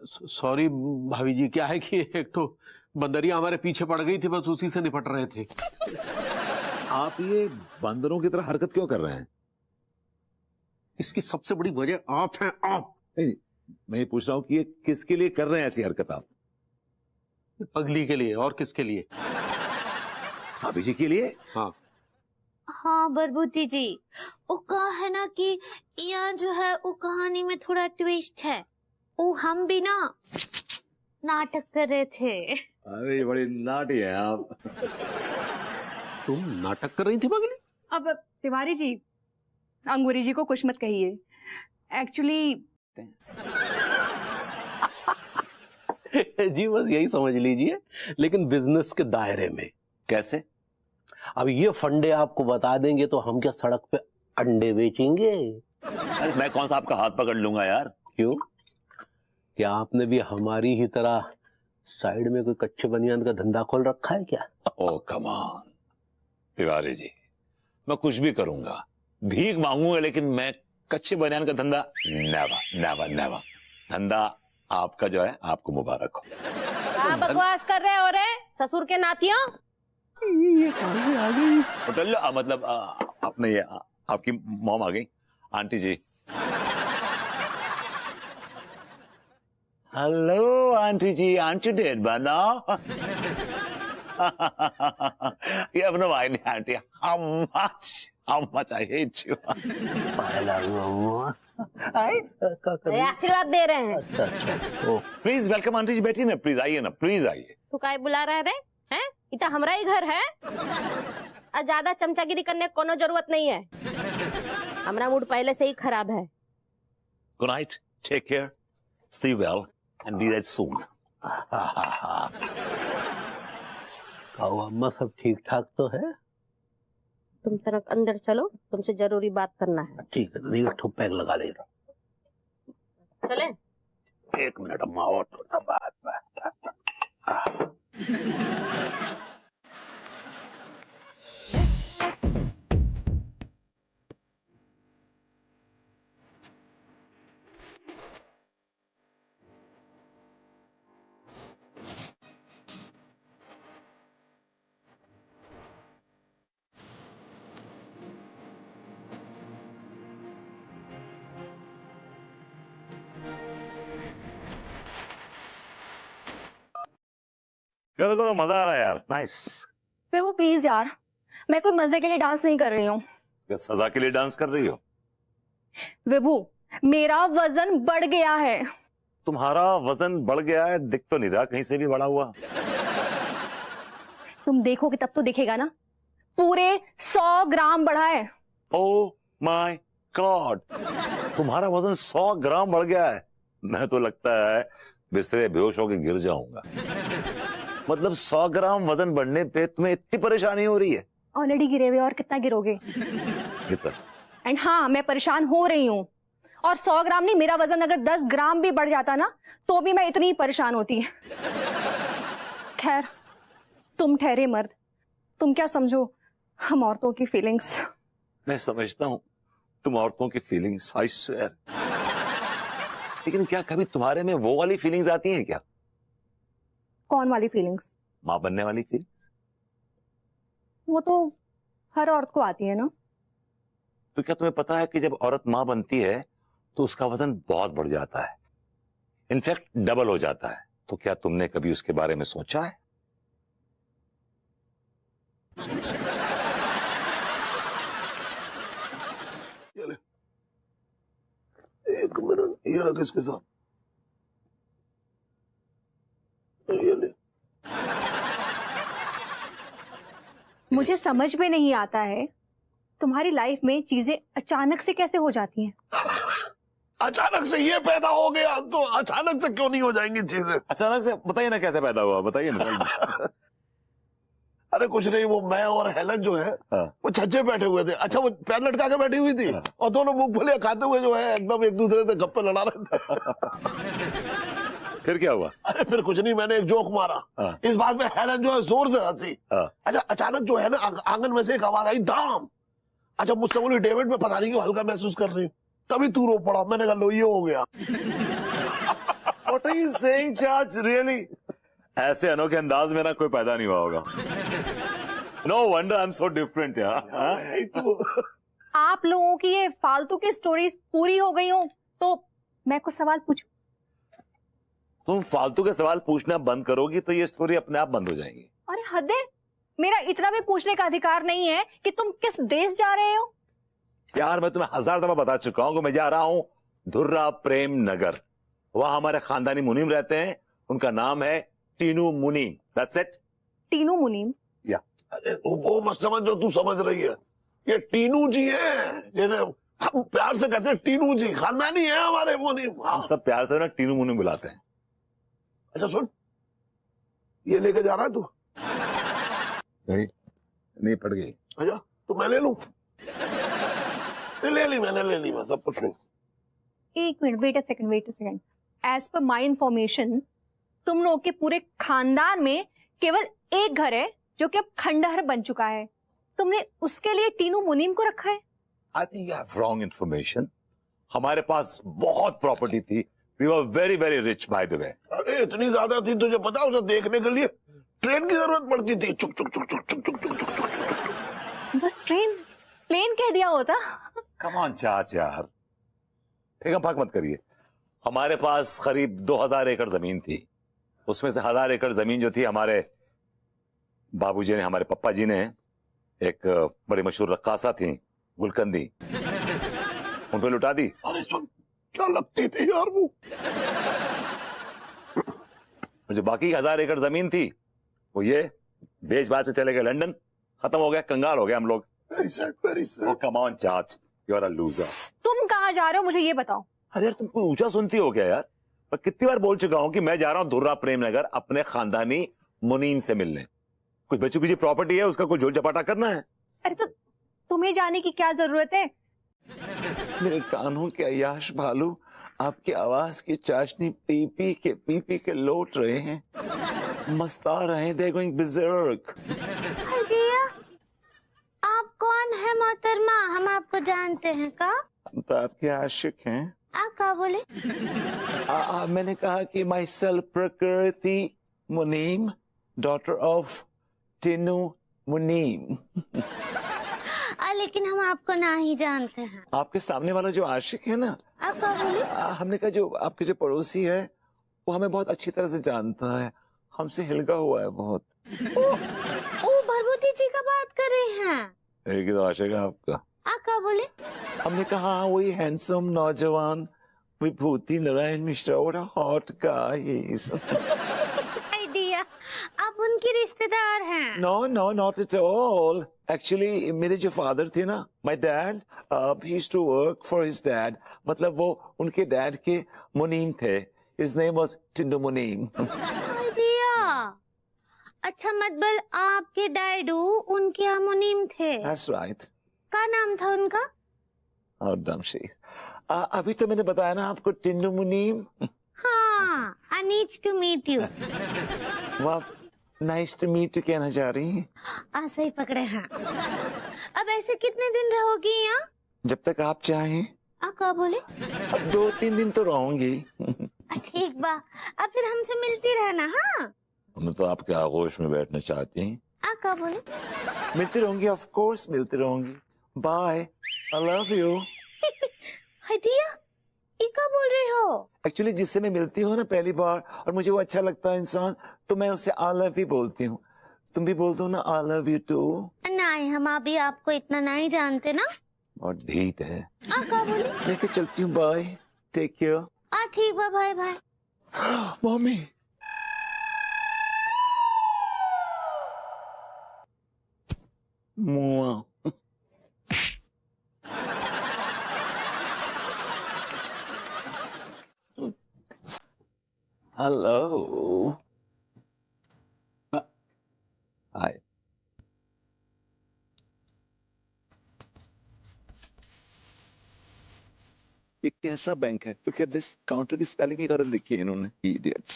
सॉरी भाभी जी, क्या है कि एक तो बंदरिया हमारे पीछे पड़ गई थी, बस उसी से निपट रहे थे। आप ये बंदरों की तरह हरकत क्यों कर रहे हैं? इसकी सबसे बड़ी वजह आप हैं, आप। नहीं, मैं ये पूछ रहा हूँ कि ये किसके लिए कर रहे हैं ऐसी हरकत आप? पगली के लिए, और किसके लिए? भाभी जी के लिए। हाँ हाँ बरबूती जी, वो कहा है ना कि यहाँ जो है वो कहानी में थोड़ा ट्विस्ट है। वो हम भी ना नाटक कर रहे थे। अरे बड़ी नाटी है आप। तुम नाटक कर रही थी पगली? अब तिवारी जी, अंगूरी जी को कुछ मत कहिए। एक्चुअली जी बस यही समझ लीजिए, लेकिन बिजनेस के दायरे में। कैसे? अब ये फंडे आपको बता देंगे तो हम क्या सड़क पे अंडे बेचेंगे? अरे मैं कौन सा आपका हाथ पकड़ लूंगा यार। क्यों? क्या आपने भी हमारी ही तरह साइड में कोई कच्चे बनियान का धंधा खोल रखा है क्या? ओ कम ऑन तिवारी जी, मैं कुछ भी करूंगा, भीख मांगूंगा, लेकिन मैं कच्चे बनियान का धंधा नेवर नेवर नेवर। धंधा आपका जो है आपको मुबारक हो। क्या बकवास कर रहे हो रे ससुर के नातियों? ये कहां से आ गई? होटल मतलब आपने ये आपकी मॉम आ गई, aunty ji. Hello aunty ji, aren't you डेड बनाओ? You have no idea, auntie, how much I hate you. आशीर्वाद दे रहे हैं। प्लीज वेलकम आंटी जी, बैठिए ना, प्लीज आइए ना, प्लीज आइए। तू काय बुला रहे रे? हैं? इतना हमारा ही घर है। और ज्यादा चमचागिरी करने की कोनो जरूरत नहीं है। हमारा मूड पहले से ही खराब है। Good night, take care, stay well, and be dead soon. अम्मा सब ठीक ठाक तो है? तुम तरफ अंदर चलो, तुमसे जरूरी बात करना है। ठीक है, तो एक पैक लगा ले रहा। चले? 1 मिनट अम्मा और थोड़ा बात। चलो तो मजा आ रहा है यार, नाइस। वो प्लीज यार, मैं कोई मजे के लिए डांस नहीं कर रही हूँ। क्या सजा के लिए डांस कर रही हो? विभू, मेरा वजन बढ़ गया है। तुम्हारा वजन बढ़ गया है? दिख तो नहीं रहा कहीं से भी बढ़ा हुआ। तुम देखोगे तब तो दिखेगा ना, पूरे 100 ग्राम बढ़ा है। ओह माय गॉड, तुम्हारा वजन 100 ग्राम बढ़ गया है। मैं तो लगता है बिस्तरे बेहोश होकर गिर जाऊंगा। मतलब 100 ग्राम वजन बढ़ने पे तुम्हें इतनी परेशानी हो रही है? ऑलरेडी गिरे हुए, और कितना गिरोगे? कितना? एंड हाँ, मैं परेशान हो रही हूँ। और 100 ग्राम नहीं, मेरा वजन अगर 10 ग्राम भी बढ़ जाता ना तो भी मैं इतनी ही परेशान होती। खैर, तुम ठहरे मर्द, तुम क्या समझो हम औरतों की फीलिंग्स। मैं समझता हूँ तुम औरतों की फीलिंग्स, आई स्वेयर। लेकिन क्या कभी तुम्हारे में वो वाली फीलिंग्स आती हैं क्या? कौन वाली फीलिंग्स? माँ बनने वाली फीलिंग्स। वो तो हर औरत को आती है ना। तो क्या तुम्हें पता है कि जब औरत माँ बनती है तो उसका वजन बहुत बढ़ जाता है, इनफैक्ट डबल हो जाता है। तो क्या तुमने कभी उसके बारे में सोचा है? एक मिनट, ये रख इसके साथ, ये ले। मुझे समझ में नहीं आता है तुम्हारी लाइफ में चीजें अचानक से कैसे हो जाती हैं। अचानक से ये पैदा हो गया तो अचानक से क्यों नहीं हो जाएंगी चीजें? अचानक से बताइए ना कैसे पैदा हुआ, बताइए ना। अरे कुछ नहीं, वो मैं और हेलन जो है वो छज्जे बैठे हुए थे। अच्छा, वो पैर लटका के बैठी हुई थी और दोनों मूंगफलियां खाते हुए जो है एकदम एक दूसरे से गप्पे लड़ा रहे थे। फिर क्या हुआ? अरे फिर कुछ नहीं, मैंने एक जोक मारा। इस बात में हेलन जो है जोर से हंसी। अच्छा, अचानक जो है ना आंगन में से एक आवाज आई, दाम। अच्छा, मुझसे बोली, डेविड मैं पता नहीं क्यों हल्का महसूस कर रही हूँ। तभी तू रो पड़ा। मैंने कहा लो, ये हो गया। What are you saying, Charles? Really? ऐसे अनोखे अंदाज में ना कोई पैदा नहीं हुआ होगा। No wonder I'm so different यार। आप लोगों की ये फालतू की स्टोरीज पूरी हो गई हो तो मैं कुछ सवाल पूछूं? तुम फालतू के सवाल पूछना बंद करोगी तो ये स्टोरी अपने आप बंद हो जाएंगी। अरे हद है, मेरा इतना भी पूछने का अधिकार नहीं है कि तुम किस देश जा रहे हो। यार मैं तुम्हें 1000 दफा बता चुका हूं कि मैं जा रहा हूं धुर्रा प्रेम नगर। वहां हमारे खानदानी मुनीम रहते हैं, उनका नाम है टीनू मुनीम। That's it? टीनू मुनीम? या अरे वो मत समझ जो तू समझ रही है। ये टीनू जी है, जिन्हें हम प्यार से कहते हैं टीनू जी, खानदानी है हमारे मुनीम। हम सब प्यार से ना टीनू मुनीम बुलाते हैं। अच्छा सुन, ये लेके जा रहा है तू? नहीं पड़ गई। अच्छा तो मैं ले लूं? ले ली, मैंने ले ली, मैं सब कुछ नहीं। एक minute, wait a second. As per my information तुम लोग के पूरे खानदान में केवल एक घर है जो कि अब खंडहर बन चुका है। तुमने उसके लिए टीनू मुनीम को रखा है? I think you have wrong information. हमारे पास बहुत प्रॉपर्टी थी। We were very very rich by the way. अरे इतनी ज्यादा थी, तुझे पता उसे देखने के लिए ट्रेन की जरूरत पड़ती थी। चुक चुक चुक चुक चुक चुक चुक चुक। बस प्लेन कह दिया होता। कम ऑन चाच यार, फेंका फाक मत करिए। हमारे पास करीब 2000 एकड़ जमीन थी। उसमें से 1000 एकड़ जमीन जो थी हमारे बाबूजी ने, हमारे पप्पा जी ने, एक बड़ी मशहूर रक्कासा थी गुलकंदी, उन पे लुटा दी। अरे सुन, क्या लगती थी यार वो। जो बाकी 1000 एकड़ जमीन थी वो ये बेच बाच से चले गए लंदन, खत्म हो गया, कंगाल हो गए हम लोग। Very sad, very sad. Come on चाच, यू आर अ लूजर। तुम कहाँ जा रहे हो मुझे ये बताओ। अरे यार तुम कोई ऊंचा सुनती हो क्या यार? मैं कितनी बार बोल चुका हूं कि मैं जा रहा हूं धुर्रा प्रेमनगर अपने खानदानी मुनीम से मिलने। कुछ बच्चों की जो प्रॉपर्टी है उसका कुछ झोल चपाटा करना है। अरे तो तुम्हें जाने की क्या जरूरत है? मेरे कानों के अयाश भालू आपकी आवाज की चाशनी पी पी के लौट रहे हैं, मस्ता रहे हैं, they're going berserk। दिया, आप कौन है मोहतरमा? हम आपको जानते हैं का? हम तो आपके आशिक हैं। आप क्या बोले? मैंने कहा कि माई सेल्फ प्रकृति मुनीम, डॉटर ऑफ टिनू मुनीम। लेकिन हम आपको ना ही जानते हैं। आपके सामने वाला जो आशिक है ना, आप क्या बोले? हमने कहा जो आपके जो पड़ोसी है वो हमें बहुत अच्छी तरह से जानता है, हमसे हिलका हुआ है बहुत। ओ भरभूति जी का बात कर रहे हैं। एक ही तो आशिक है आपका। आप क्या बोले? हमने कहा वही हैंडसम नौजवान विभूति नारायण मिश्रा, और हॉट गाय। दिया, आप उनके रिश्तेदार हैं? No no not at all. Actually मेरे जो फादर थे ना, my dad, he used to work for his dad, मतलब वो उनके डैड के मुनीम थे। हिज नेम वाज टिंडू मुनीम। दिया, अच्छा मतलब आपके डैडू उनके यहाँ मुनीम थे? That's right। क्या नाम था उनका? How dumb she is। अभी तो मैंने बताया ना आपको टिंडू मुनीम। हाँ, I need to meet you। वाह, नाइस टू मीट यू कहना चाह रही हैं? सही पकड़े हैं। अब ऐसे कितने दिन रहोगी यहाँ? जब तक आप चाहें। आप क्या बोले? अब 2-3 दिन तो रहूंगी। ठीक बा, अब फिर हमसे मिलती रहना। हाँ, मैं तो आपके आगोश में बैठना चाहती हैं। आप क्या बोले? मिलती रहूंगी, ऑफ कोर्स मिलती रहूंगी। Bye, I love you. Diya, ये क्या बोल रहे हो? एक्चुअली जिससे मैं मिलती हूँ ना पहली बार और मुझे वो अच्छा लगता है इंसान, तो मैं उसे आई लव यू बोलती हूँ। तुम भी बोल दो ना आई लव यू टू। नहीं, हम अभी आपको इतना नहीं जानते ना। बहुत ढीठ है। आप क्या बोले? लेके चलती हूँ, बाय, टेक केयर। ठीक बा, बाय बाय। मम्मी, मुआ। हेलो। हाय। एक कैसा बैंक है? Look at this, काउंटर की स्पेलिंग ही गलत लिखी है इन्होंने, idiots।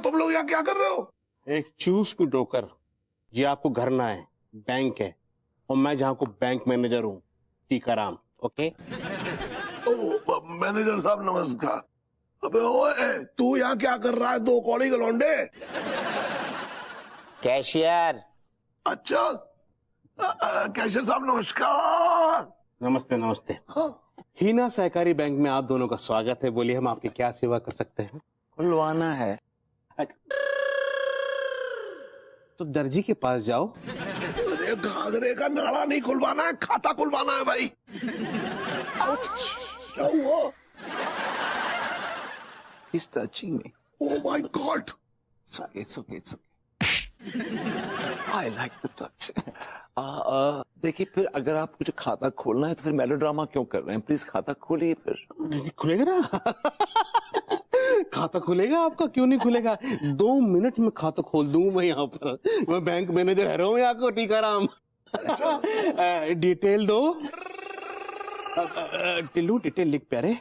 तुम लोग यहाँ क्या कर रहे हो? एक चूस टू टोकर, ये आपको घर ना है, बैंक है, और मैं जहाँ को बैंक मैनेजर हूँ, टीकाराम। ओके? मैनेजर साहब नमस्कार। अबे ओए, तू यहाँ क्या कर रहा है? 2 कौड़ी के लौंडे। कैशियर। अच्छा, कैशियर साहब नमस्कार। नमस्ते नमस्ते। हीना सहकारी बैंक में आप दोनों का स्वागत है। बोलिए, हम आपकी क्या सेवा कर सकते हैं? खुलवाना है। तो दर्जी के पास जाओ। अरे घाघरे का नाड़ा नहीं खुलवाना है, खाता खुलवाना है भाई। क्या हुआ? He's touching me। Oh my God। It's okay, it's okay, it's okay। I like the touch। देखिए, फिर अगर आपको कुछ खाता खोलना है तो फिर मेलोड्रामा क्यों कर रहे हैं? प्लीज खाता खोलिए फिर। नहीं खुलेगा ना। खाता खुलेगा आपका, क्यों नहीं खुलेगा? 2 मिनट में खाता खोल दूंगा मैं यहाँ पर। मैं बैंक मैनेजर है रहा हूँ यहाँ को, टीकाराम। डिटेल दो। टिल्लू, डिटेल लिख प्यारे।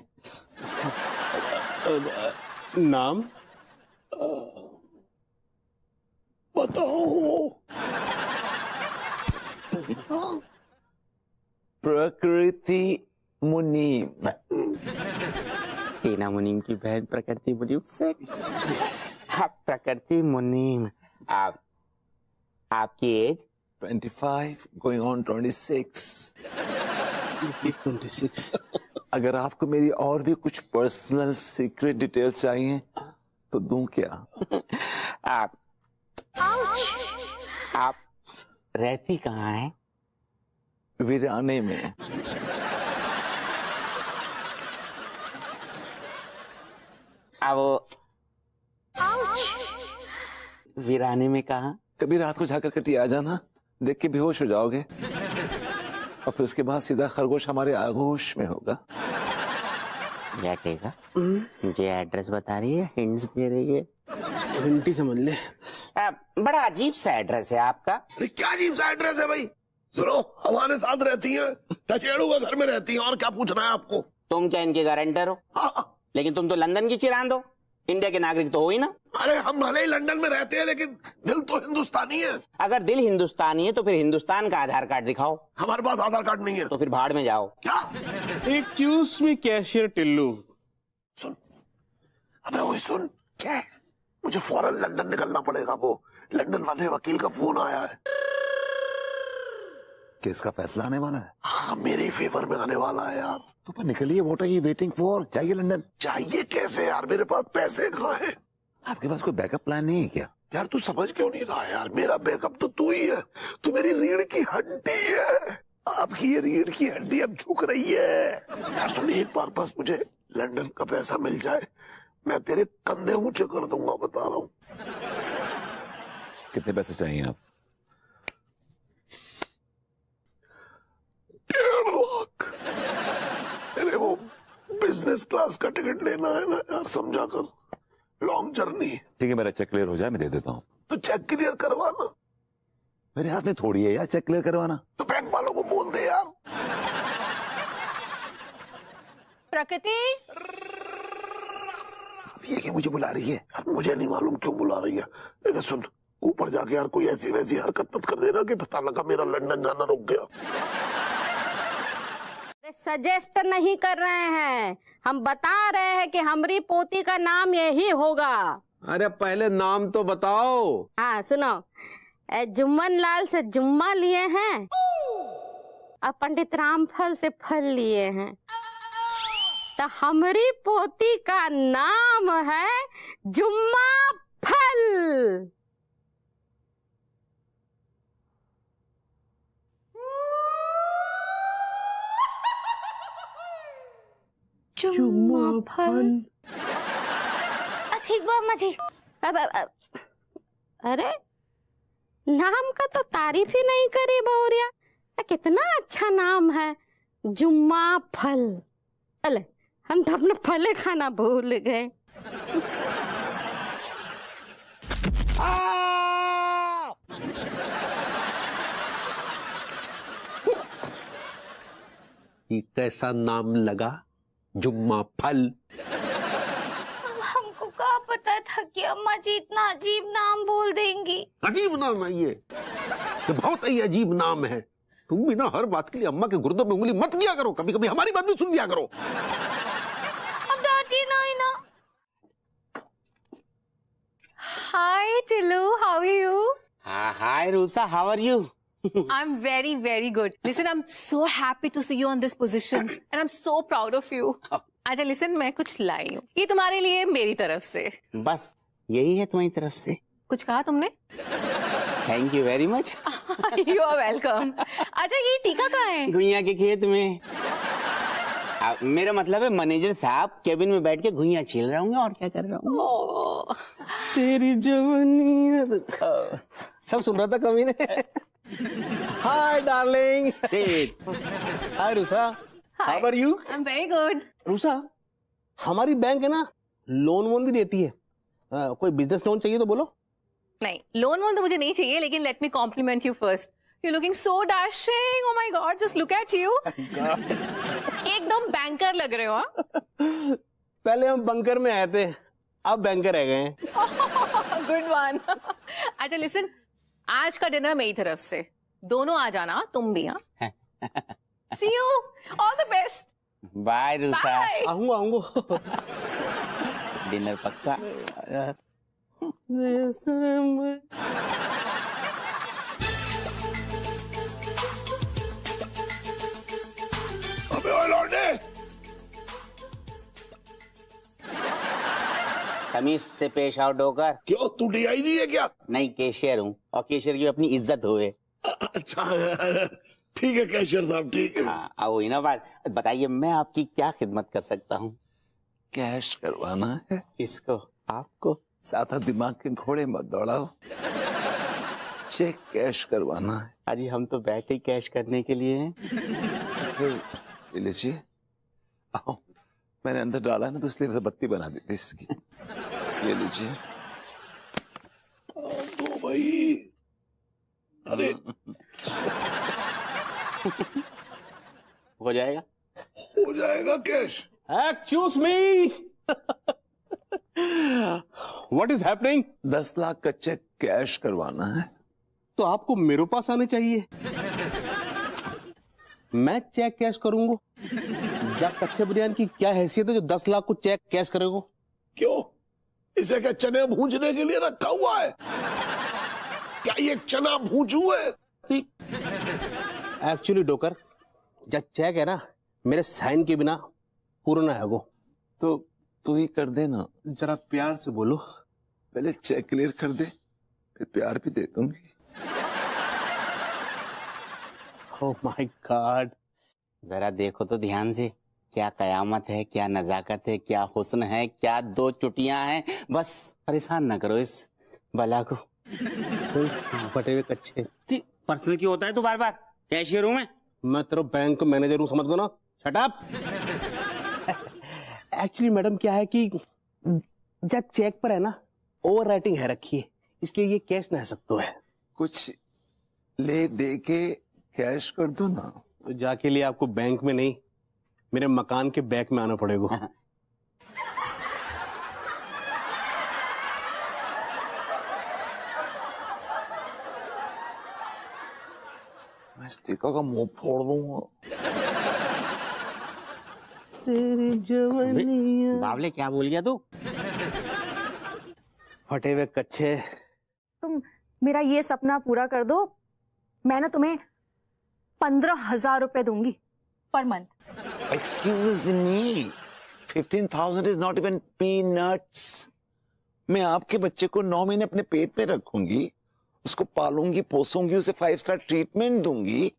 नाम बताओ। प्रकृति मुनीम। टीना मुनीम की बहन प्रकृति मुनीम से। प्रकृति मुनीम, आपकी एज? 25 going on 26। 26। अगर आपको मेरी और भी कुछ पर्सनल सीक्रेट डिटेल्स चाहिए तो दूं क्या? आप रहती कहाँ हैं? वीराने में। अब वीराने में कहाँ? कभी रात को जाकर कटी आ जाना, देख के बेहोश हो जाओगे और फिर उसके बाद सीधा खरगोश हमारे आगोश में होगा। बैठेगा। मुझे एड्रेस बता रही है, हिंट्स दे रही है। हिंट ही समझ ले। बड़ा अजीब सा एड्रेस है आपका। अरे क्या अजीब सा एड्रेस है भाई? सुनो, हमारे साथ रहती हैं, तचेड़ू के घर में रहती हैं, और क्या पूछना है आपको? तुम क्या इनके गारंटर हो? हाँ। लेकिन तुम तो लंदन की चिरांद हो, इंडिया के नागरिक तो हो ही ना। अरे हम भले ही लंदन में रहते हैं, लेकिन दिल तो हिंदुस्तानी है। अगर दिल हिंदुस्तानी है तो फिर हिंदुस्तान का आधार कार्ड दिखाओ। हमारे पास आधार कार्ड नहीं है। तो फिर भाड़ में जाओ। क्या? एक चूस में कैशियर टिल्लू। सुन, अबे वही सुन। क्या? मुझे फौरन लंदन निकलना पड़ेगा। वो लंदन वाले वकील का फोन आया है। केस का फैसला आने वाला है? हाँ, मेरे फेवर में आने वाला है यार। तो पर निकलिए, what are you waiting for? जाइए लंदन। चाहिए कैसे यार? मेरे पास पैसे कहाँ हैं? आपके पास कोई बैकअप प्लान नहीं है क्या? यार तू समझ क्यों नहीं रहा यार? मेरा बैकअप तो तू ही है। तू मेरी रीढ़ की हड्डी है। आपकी ये रीढ़ की हड्डी अब झुक रही है। यार सुन, एक बार बस मुझे लंदन का पैसा मिल जाए, मैं तेरे कंधे ऊंचे कर दूंगा, बता रहा हूँ। कितने पैसे चाहिए आप? 1.5 लाख। अरे वो बिजनेस क्लास का टिकट लेना है ना यार, समझा कर। Long journey. ठीक है, मेरा चेक क्लियर हो जाए, मैं दे देता हूँ। तो चेक क्लियर करवाना। मेरे हाथ में थोड़ी है यार चेक क्लियर करवाना। तो बैंक वालों को बोल दे यार। प्रकृति, ये कि मुझे बुला रही है यार, मुझे नहीं मालूम क्यों बुला रही है। लेकिन सुन, ऊपर जाके यार कोई ऐसी वैसी हरकत मत कर देना कि पता लगा मेरा लंदन जाना रुक गया। सजेस्ट नहीं कर रहे हैं, हम बता रहे हैं कि हमारी पोती का नाम यही होगा। अरे पहले नाम तो बताओ। हाँ सुनो, जुम्मन लाल से जुम्मा लिए हैं और पंडित रामफल से फल लिए हैं, तो हमारी पोती का नाम है जुम्मा फल। जुम्मा फल। ठीक बा अम्मा जी। अरे नाम का तो तारीफ ही नहीं करी बहुरिया, कितना अच्छा नाम है, जुम्मा फल। अले हम तो अपना फले खाना भूल गए। ये कैसा नाम लगा, जुम्मा फल? अब हमको क्या पता था कि अम्मा जी इतना अजीब नाम बोल देंगी। अजीब नाम है ये बहुत ही अजीब नाम है। तुम भी ना हर बात के लिए अम्मा के गुर्दों में उंगली मत किया करो, कभी कभी हमारी बात भी सुन लिया करो। अब डांटिए नहीं ना। Hi Tillu, how are you? Hi Rusa, how are you? I'm very, very good. Listen, I'm so happy to see you on this position and I'm so proud of you. अच्छा listen, मैं कुछ लाई हूँ, ये तुम्हारे लिए मेरी तरफ से। बस यही है तुम्हारी तरफ से? कुछ कहा तुमने? Thank you very much. You are welcome. अच्छा ये टीका कहाँ है? घुइयां के खेत में। मेरा मतलब है मैनेजर साहब केबिन में बैठ के घुइयां छील रहे होंगे, और क्या कर रहा हूँ। तेरी जवानी सब सुन रहा था कभी ने। Hi darling. Hi Rusa, how are you? I'm very good. Rusa, हमारी बैंक है ना लोन वोन भी देती है, कोई बिजनेस लोन चाहिए तो बोलो। नहीं, लोन वोन तो मुझे नहीं चाहिए, लेकिन let me compliment you first. You're looking so dashing. Oh my God, just look at you. एकदम बैंकर लग रहे हो। हाँ? पहले हम बंकर में आए थे, अब बैंकर रह गए हैं। Good one. अच्छा लिसन, आज का डिनर मेरी तरफ से, दोनों आ जाना, तुम भी। हाँ, see you, all the best. Bye Rusa. आऊंगा। डिनर पक्का। अबे ओए लौंडे, तमीज से पेश आओ डोकर। क्यों तू DI नहीं है क्या? नहीं, कैशियर हूँ, और कैशियर की अपनी इज्जत होए। अच्छा ठीक है कैशियर साहब, ठीक है। हाँ, अब वही ना बात। बताइए मैं आपकी क्या खिदमत कर सकता हूँ? कैश करवाना है। किसको? आपको। ज्यादा दिमाग के घोड़े मत दौड़ाओ, चेक कैश करवाना है। अजी हम तो बैठे ही कैश करने के लिए हैं। ले लीजिए। आओ, मैंने अंदर डाला ना तो इसलिए बत्ती बना दी थी इसकी। ले लीजिए। तो भाई, अरे हो जाएगा? हो जाएगा cash. Excuse me, what is happening? 10 lakh का चेक कैश करवाना है। तो आपको मेरे पास आने चाहिए, मैं चेक कैश करूंगा। जा कच्चे बिरयानी की क्या हैसियत है जो 10 लाख को चेक कैश करेगा? क्यों, इसे क्या चने भूंजने के लिए रखा हुआ है? क्या ये चना भूंजू है? एक्चुअली डोकर, जब चेक है ना मेरे साइन के बिना पूरा ना है वो। तो तू ही कर दे ना। जरा प्यार से बोलो। पहले चेक क्लियर कर दे, फिर प्यार भी दे दूंगी। Oh my God. जरा देखो तो ध्यान से, क्या कयामत है, क्या नजाकत है, क्या हुस्न है, क्या 2 चुटियां हैं। बस परेशान ना करो इस बला को। फटे हुए कच्चे। पर्सनल क्यों होता है तू बार बार? कैशियर हूं मैं तेरा बैंक मैनेजर हूं, समझ गो ना। Shut up. एक्चुअली मैडम क्या है कि जब चेक पर है ना ओवर राइटिंग है रखी है, इसलिए ये कैश ना है सकता है। कुछ ले दे के कैश कर दो ना। तो जाके लिए आपको बैंक में नहीं, मेरे मकान के बैक में आना पड़ेगा। मैं स्टिकर का मुंह फोड़ दूंगा। तेरी जवानी। बावले क्या बोल गया तू? फटे हुए कच्चे। तुम मेरा ये सपना पूरा कर दो, मैं ना तुम्हें 15,000 रुपए दूंगी per month. Excuse me, 15,000 is not even peanuts. मैं आपके बच्चे को 9 महीने अपने पेट में रखूंगी, उसको पालूंगी, पोसूंगी, उसे 5 स्टार ट्रीटमेंट दूंगी।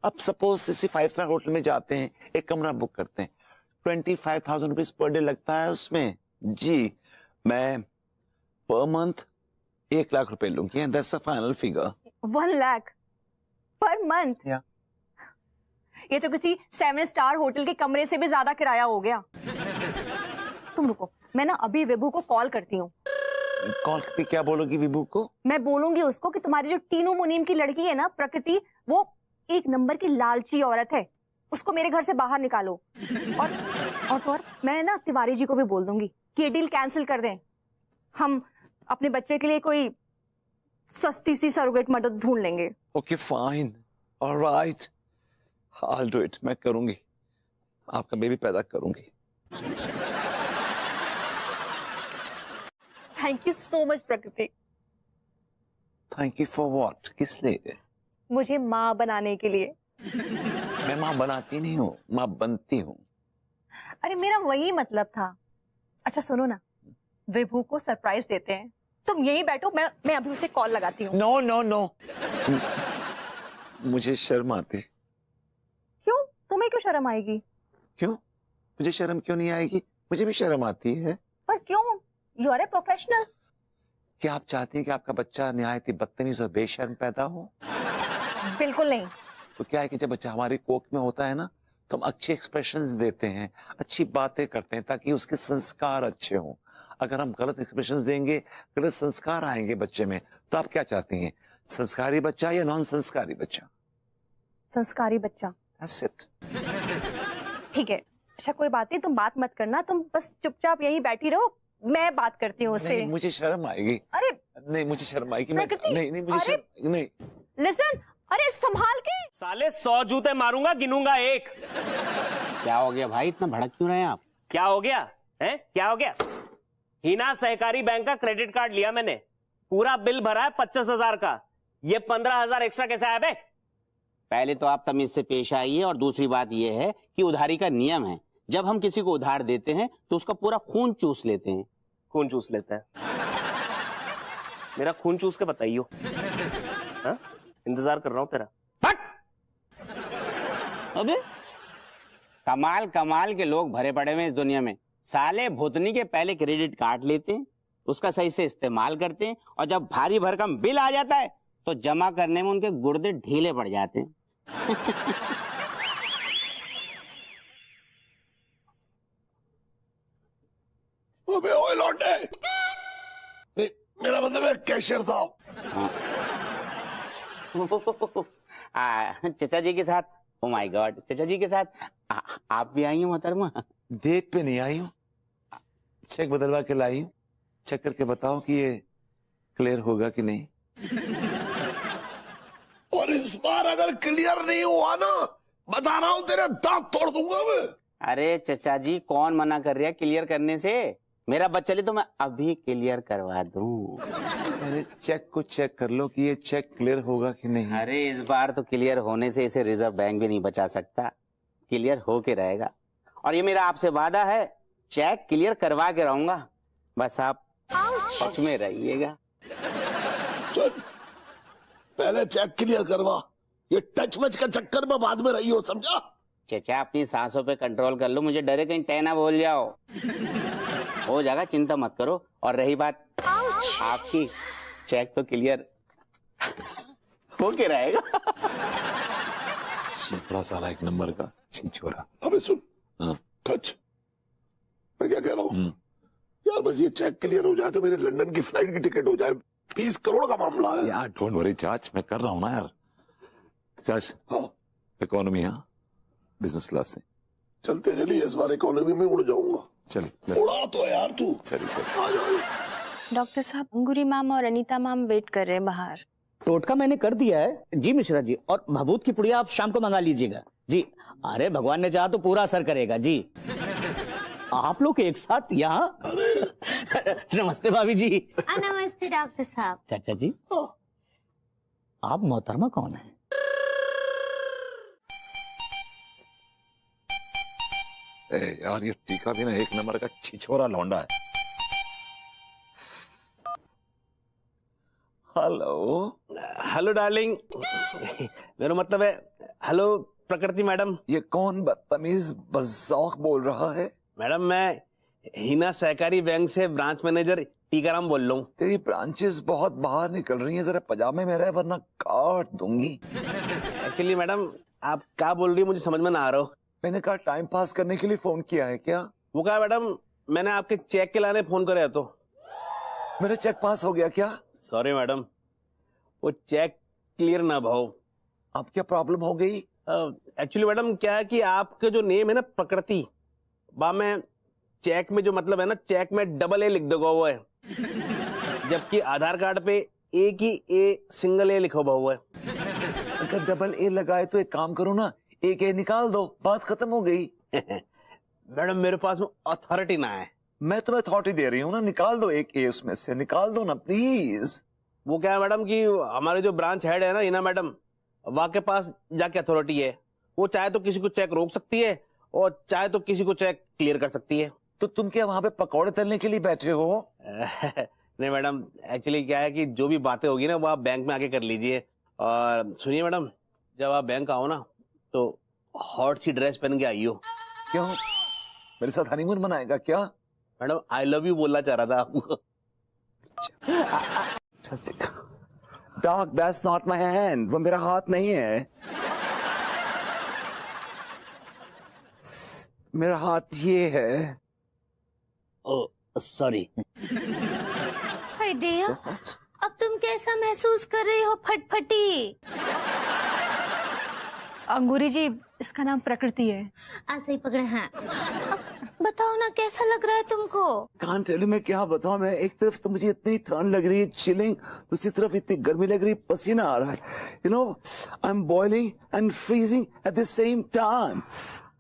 अब सपोज किसी 5 स्टार होटल में जाते हैं, एक कमरा बुक करते हैं, 25,000 रुपीज पर डे लगता है उसमें। जी, मैं पर मंथ 1 लाख रुपए लूंगी। That's a final figure. 1 lakh per month? या ये तो किसी 7 स्टार होटल के कमरे से भी ज्यादा किराया हो गया। तुम रुको, मैं ना अभी विभू को कॉल करती हूँ। कॉल करके क्या बोलोगी विभू को? मैं बोलूंगी उसको कि तुम्हारी जो टीनू मुनीम की लड़की है ना प्रकृति, वो 1 नंबर की लालची औरत है, उसको मेरे घर से बाहर निकालो। और मैं ना तिवारी जी को भी बोल दूंगी कि ये डील कैंसिल कर दें, हम अपने बच्चे के लिए कोई सस्ती सी सरोगेट मदद ढूंढ लेंगे। Okay fine, alright, I do it. मैं करूंगी, आपका बेबी पैदा करूंगी। थैंक यू सो मच प्रकृति। Thank you for what? किस लिए? मुझे माँ बनाने के लिए। मैं माँ बनाती नहीं हूँ, माँ बनती हूँ। अरे मेरा वही मतलब था। अच्छा सुनो ना, विभू को सरप्राइज देते हैं, तुम यहीं बैठो, मैं अभी उसे कॉल लगाती हूँ। नो नो नो, मुझे शर्म आती। क्यों? तुम्हें क्यों शर्म आएगी? क्यों? मुझे शर्म क्यों नहीं आएगी? मुझे भी शर्म आती है। पर क्यों? You are a professional. क्या आप चाहती हैं कि आपका बच्चा निहायत ही बदतमीज और बेशर्म पैदा हो? बिल्कुल नहीं। तो क्या है कि जब बच्चा हमारी कोख में होता है ना, तो हम अच्छे एक्सप्रेशंस देते हैं, अच्छी बातें करते हैं ताकि उसके संस्कार अच्छे हों। अगर हम गलत एक्सप्रेशंस देंगे, गलत संस्कार आएंगे बच्चे में, तो आप क्या चाहती हैं, संस्कारी बच्चा या नॉन संस्कारी बच्चा? संस्कारी बच्चा। That's it. ठीक है, अच्छा कोई बात नहीं, तुम बात मत करना, तुम बस चुपचाप यहीं बैठी रहो, मैं बात करती हूँ उससे। नहीं, मुझे शर्म आएगी। अरे नहीं, मुझे शर्म आएगी। नहीं, मुझे शर्म नहीं। लिसन, अरे संभाल के। साले 100 जूते मारूंगा, गिनूंगा 1। क्या हो गया भाई, इतना भड़क क्यों रहे हैं आप? क्या हो गया है? क्या हो गया? हिना सहकारी बैंक का क्रेडिट कार्ड लिया मैंने, पूरा बिल भरा है 25,000 का, ये 15,000 एक्स्ट्रा कैसे आया बे? पहले तो आप तमीज से पेश आइए, और दूसरी बात यह है कि उधारी का नियम है, जब हम किसी को उधार देते हैं तो उसका पूरा खून चूस लेते हैं। खून चूस लेते हैं? मेरा खून चूस के बताइयो। हाँ? इंतजार कर रहा हूं तेरा। अबे कमाल कमाल के लोग भरे पड़े हुए हैं इस दुनिया में। साले भुतनी के पहले क्रेडिट कार्ड लेते हैं, उसका सही से इस्तेमाल करते हैं, और जब भारी भरकम बिल आ जाता है तो जमा करने में उनके गुर्दे ढीले पड़ जाते हैं। अबे ओए लौंडे, मेरा मतलब है कैशियर साहब। चचा जी के साथ, ओ माय गॉड, चचा जी के साथ आप भी आई हो मोहतरमा? डेट पे नहीं आई हूँ, चेक बदलवा के लाई हूँ। चेक करके बताओ कि ये क्लियर होगा कि नहीं। और इस बार अगर क्लियर नहीं हुआ ना, बता रहा हूं तेरे दांत तोड़ दूंगा मैं। अरे चचा जी, कौन मना कर रहा है क्लियर करने से? मेरा बच्चा तो मैं अभी क्लियर करवा दूं। अरे चेक को चेक कर लो कि ये चेक क्लियर होगा कि नहीं। अरे इस बार तो क्लियर होने से इसे रिजर्व बैंक भी नहीं बचा सकता, क्लियर होके रहेगा। और ये मेरा आपसे वादा है, चेक क्लियर करवा के रहूंगा, बस आप पक्ष में रहिएगा। चल पहले चेक क्लियर करवा, ये टच मच का चक्कर में बाद में रही हो, समझा? चचा अपनी सांसों पे कंट्रोल कर लो, मुझे डरे कहीं टैना बोल जाओ। हो जाएगा, चिंता मत करो। और रही बात आपकी, चेक तो क्लियर होके रहेगा। बड़ा साला एक नंबर का छिछोरा। अबे सुन, टच, मैं क्या कह रहा हूँ यार, बस ये चेक क्लियर हो जाए तो मेरे लंदन की फ्लाइट की टिकट हो जाए। 20 करोड़ का मामला है यार। डोंट वरी चाच, मैं कर रहा हूँ ना यार। चाच, हाँ इकोनॉमी, हाँ बिजनेस क्लास से। चल तेरे लिए इस बार इकोनॉमी में उड़ जाऊंगा। चल उड़ा तो यार तू। चल आ जाओ। डॉक्टर साहब, अंगूरी मैम और अनीता मैम वेट कर रहे हैं बाहर। टोटका मैंने कर दिया है जी मिश्रा जी, और भभूत की पुड़िया आप शाम को मंगा लीजिएगा जी। अरे भगवान ने चाहा तो पूरा असर करेगा जी। आप लोग एक साथ यहाँ? नमस्ते भाभी जी। नमस्ते डॉक्टर साहब। चाचा जी, आप मोहतरमा कौन है? यार ये टीका भी ना एक नंबर का छिछोरा लौंडा है। हेलो हेलो डार्लिंग, मेरा मतलब है हेलो प्रकृति मैडम। ये कौन बदतमीज बज़ौक बोल रहा है? मैडम मैं हिना सहकारी बैंक से ब्रांच मैनेजर टीकाराम बोल रहा हूँ। तेरी ब्रांचेस बहुत बाहर निकल रही हैं, जरा पजामे में रहे वरना काट दूंगी। एक्चुअली मैडम आप क्या बोल रही है मुझे समझ में ना आ रहा हो। मैंने कहा टाइम पास करने के लिए फोन किया है क्या? वो कहा मैडम, मैंने आपके चेक के लाने फोन करे तो। मेरा चेक पास हो गया क्या? सॉरी मैडम, वो चेक क्लियर ना भाव। अब क्या प्रॉब्लम हो गई? एक्चुअली मैडम क्या है कि आपके जो नेम है ना प्रकृति, बा में चेक में जो मतलब है ना, चेक में डबल ए लिख दोगा हुआ है, जबकि आधार कार्ड पे एक ही ए सिंगल ए लिखा हुआ है। अगर डबल ए लगाए तो एक काम करो ना, एक ए निकाल दो, बात खत्म हो गई। मैडम मेरे पास में अथॉरिटी ना है। मैं तुम्हें अथॉरिटी दे रही हूँ ना, निकाल दो एक ए उसमें से, निकाल दो ना प्लीज। वो क्या है मैडम कि हमारे जो ब्रांच हेड है ना हिना मैडम, वहां के पास जाके अथॉरिटी है। वो चाहे तो किसी को चेक रोक सकती है और चाहे तो किसी को चेक क्लियर कर सकती है। तो तुम क्या वहां पे पकौड़े तलने के लिए बैठे हो? नहीं मैडम, एक्चुअली क्या है कि जो भी बातें होगी ना वो आप बैंक में आके कर लीजिए। और सुनिए मैडम, जब आप बैंक आओ ना तो हॉट सी ड्रेस पहन के आइयो। क्यों, मेरे साथ हनीमून मनाएगा क्या? मैडम आई लव यू बोलना चाह रहा था आपको। Dog that's not my hand, वो मेरा हाथ नहीं है। मेरा हाथ ये है। ओ सॉरी। हाय दिया, अब तुम कैसा महसूस कर रही हो फटफटी? अंगूरी जी, इसका नाम प्रकृति है। ऐसे ही पकड़े हैं। बताओ ना कैसा लग रहा है तुमको? कांट टेल यू, मैं क्या बताऊं। मैं एक तरफ तो मुझे इतनी ठंड लग रही है चिलिंग, दूसरी तरफ इतनी गर्मी लग रही है, पसीना आ रहा है। You know I am boiling and freezing at the same time.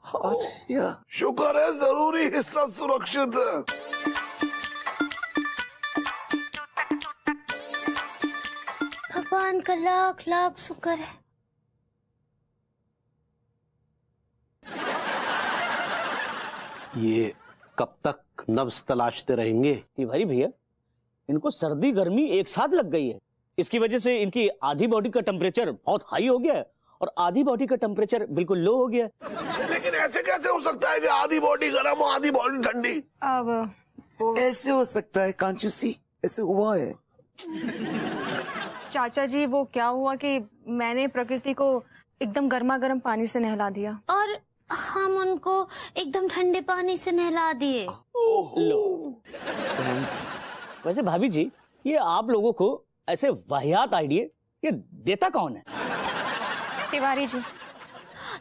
शुक्र है जरूरी हिस्सा सुरक्षित है। भगवान का लाख लाख शुक्र है। ये कब तक नब्ज तलाशते रहेंगे? तिवारी भैया, इनको सर्दी गर्मी एक साथ लग गई है। इसकी वजह से इनकी आधी बॉडी का टेम्परेचर बहुत हाई हो गया है और आधी बॉडी का टेम्परेचर बिल्कुल लो हो गया है। लेकिन ऐसे कैसे हो सकता है कि आधी बॉडी गर्म हो आधी बॉडी ठंडी? अब ऐसे हो सकता है, कांट यू सी? ऐसे हुआ है। चाचा जी, वो क्या हुआ कि मैंने प्रकृति को एकदम गर्मा गर्म पानी से नहला दिया और हम उनको एकदम ठंडे पानी से नहला दिए। वैसे भाभी जी, ये आप लोगों को ऐसे वाहियात आइडिया ये देता कौन है? तिवारी जी।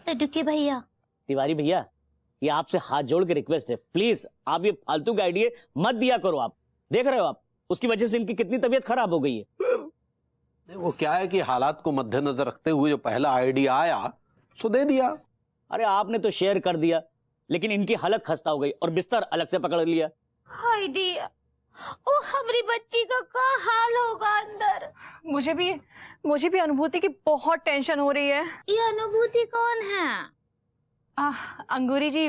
लड्डू के भैया। तिवारी भैया, ये आपसे हाथ जोड़ के रिक्वेस्ट है, प्लीज आप ये फालतू के आइडिया मत दिया करो। आप देख रहे हो आप उसकी वजह से इनकी कितनी तबीयत खराब हो गई है। वो क्या है कि हालात को मद्देनजर रखते हुए जो पहला आइडिया आया सो दे दिया। अरे आपने तो शेयर कर दिया, लेकिन इनकी हालत खस्ता हो गई और बिस्तर अलग से पकड़ लिया। हाय दिया, ओ हमारी बच्ची का क्या हाल होगा अंदर। मुझे भी अनुभूति की बहुत टेंशन हो रही है। ये अनुभूति कौन है? अंगूरी जी,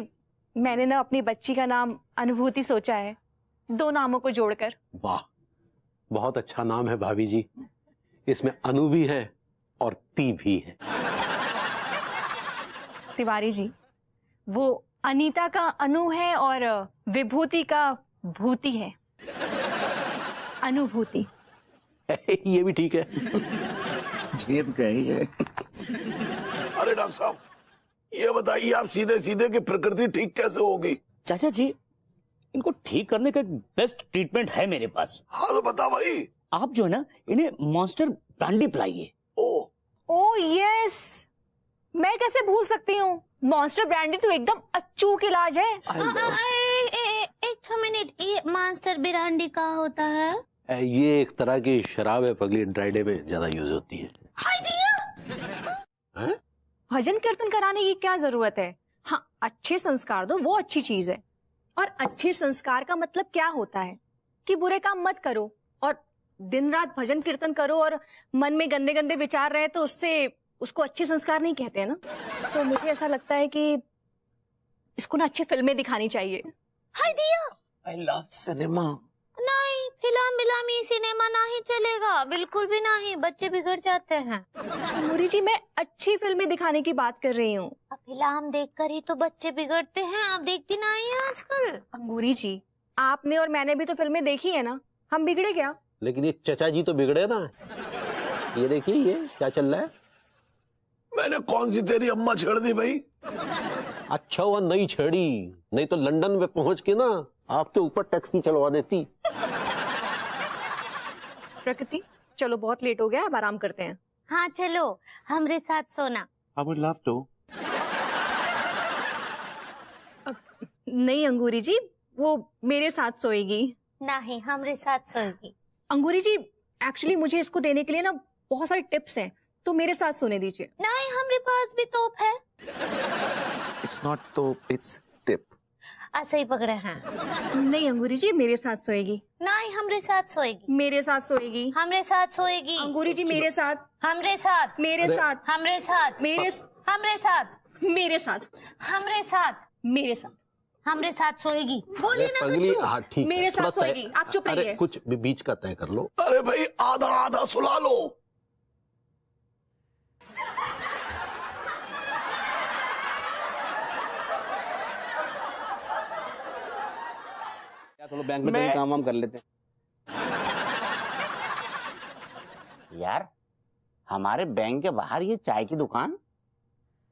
मैंने ना अपनी बच्ची का नाम अनुभूति सोचा है, 2 नामों को जोड़कर। वाह, बहुत अच्छा नाम है भाभी जी। इसमें अनु भी है और ती भी है। तिवारी जी, वो अनीता का अनु है और विभूति का भूति है, अनुभूति। ये भी ठीक है। जेब गई है। अरे डॉक्टर साहब, ये बताइए आप सीधे सीधे कि प्रकृति ठीक कैसे होगी? चाचा जी, इनको ठीक करने का बेस्ट ट्रीटमेंट है मेरे पास। हाँ तो बता भाई। आप जो है ना, इन्हें मॉन्स्टर ब्रांडी पिलाइए। ओ यस, मैं कैसे भूल सकती हूँ। मॉन्स्टर ब्रांडी तो एकदम अचूक इलाज है। एक मिनट, ये मॉन्स्टर ब्रांडी का होता है? ये एक तरह की शराब है पगली, ड्राई डे में ज्यादा यूज होती है। भजन कीर्तन कराने की क्या जरूरत है? हाँ, अच्छे संस्कार दो, वो अच्छी चीज है। और अच्छे संस्कार का मतलब क्या होता है कि बुरे काम मत करो और दिन रात भजन कीर्तन करो और मन में गंदे गंदे विचार रहे तो उसको अच्छे संस्कार नहीं कहते हैं ना। तो मुझे ऐसा लगता है कि इसको ना अच्छी फिल्में दिखानी चाहिए। हाय दिया, आई लव सिनेमा। नहीं, फिल्म सिनेमा नहीं चलेगा, बिल्कुल भी नहीं, बच्चे बिगड़ जाते हैं। मुरी जी, मैं अच्छी फिल्में दिखाने की बात कर रही हूँ। फिल्म देखकर ही तो बच्चे बिगड़ते हैं, आप देखती नहीं है आजकल? अंगूरी जी, आपने और मैंने भी तो फिल्में देखी है ना, हम बिगड़े क्या? लेकिन ये चचा जी तो बिगड़े ना। ये देखिए ये क्या चल रहा है। मैंने कौन सी तेरी अम्मा छेड़ दी भाई? अच्छा हुआ नहीं छेड़ी, नहीं तो लंदन में पहुंच के ना आपके ऊपर टैक्सी चलवा देती। प्रकृति, चलो बहुत लेट हो गया, अब आराम करते हैं। हाँ चलो, हमरे साथ सोना। I would love to. नहीं अंगूरी जी, वो मेरे साथ सोएगी। नहीं, हमरे साथ सोएगी। अंगूरी जी, एक्चुअली मुझे इसको देने के लिए ना बहुत सारे टिप्स हैं, तो मेरे साथ सोने दीजिए। नहीं, हमरे पास भी तोप है। It's not top, it's tip. ऐसे ही पकड़े हैं। नहीं अंगूरी जी, मेरे साथ सोएगी। नहीं, हमरे साथ सोएगी। मेरे साथ सोएगी। हमरे साथ सोएगी। अंगूरी जी, मेरे साथ। हमरे साथ। मेरे साथ। हमरे साथ। मेरे हमरे साथ। मेरे साथ। हमरे साथ। मेरे साथ। हमरे साथ सोएगी। बोलिए ना पगली, हाँ ठीक। मेरे साथ सोएगी, आप चुप रहिए। अरे कुछ बीच का तय कर लो। अरे भाई, आधा आधा सुला लो। थोड़ा बैंक में काम वाम कर लेते हैं। यार, हमारे बैंक के बाहर ये चाय की दुकान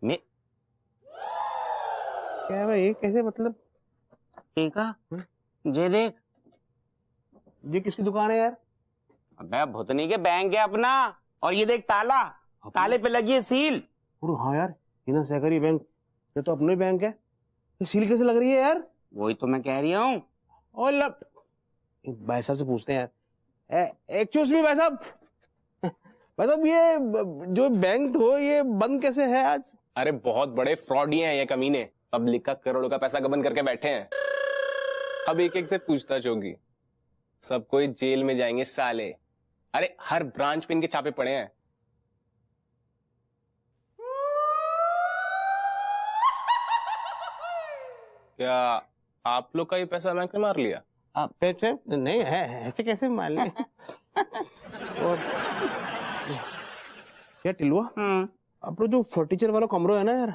में क्या है भाई, कैसे मतलब? ठीक है, ये देख, ये किसकी दुकान है यार? अबे भुतनी के बैंक है अपना, और ये देख ताला, ताले पे लगी है सील। अरे हाँ यार, इना सहकारी बैंक, ये तो अपना ही बैंक है, ये सील कैसे लग रही है यार? वही तो मैं कह रही हूँ। और भाई साहब से पूछते हैं यार। एक्चुअली में भाई साहब, ये जो बैंक हो ये बंद कैसे है आज? अरे बहुत बड़े फ्रॉडी हैं ये कमीने। पब्लिक का करोड़ों का पैसा गबन करके बैठे हैं। अब एक एक से पूछताछ होगी, सब कोई जेल में जाएंगे साले। अरे हर ब्रांच पे इनके छापे पड़े हैं। क्या आप लोग का ये पैसा बैंक ने मार लिया? नहीं है, ऐसे कैसे मान ले। और क्या टिलुआ, अपना जो फर्नीचर वाला कमरा है ना यार,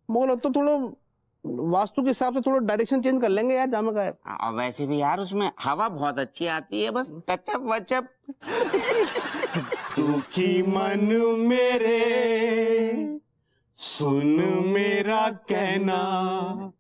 मुझे लगता तो थोड़ा वास्तु के हिसाब से थोड़ा डायरेक्शन चेंज कर लेंगे यार, जामे का है। और वैसे भी यार उसमें हवा बहुत अच्छी आती है, बस टचअप वचअप। दुखी मन मेरे सुन मेरा कहना,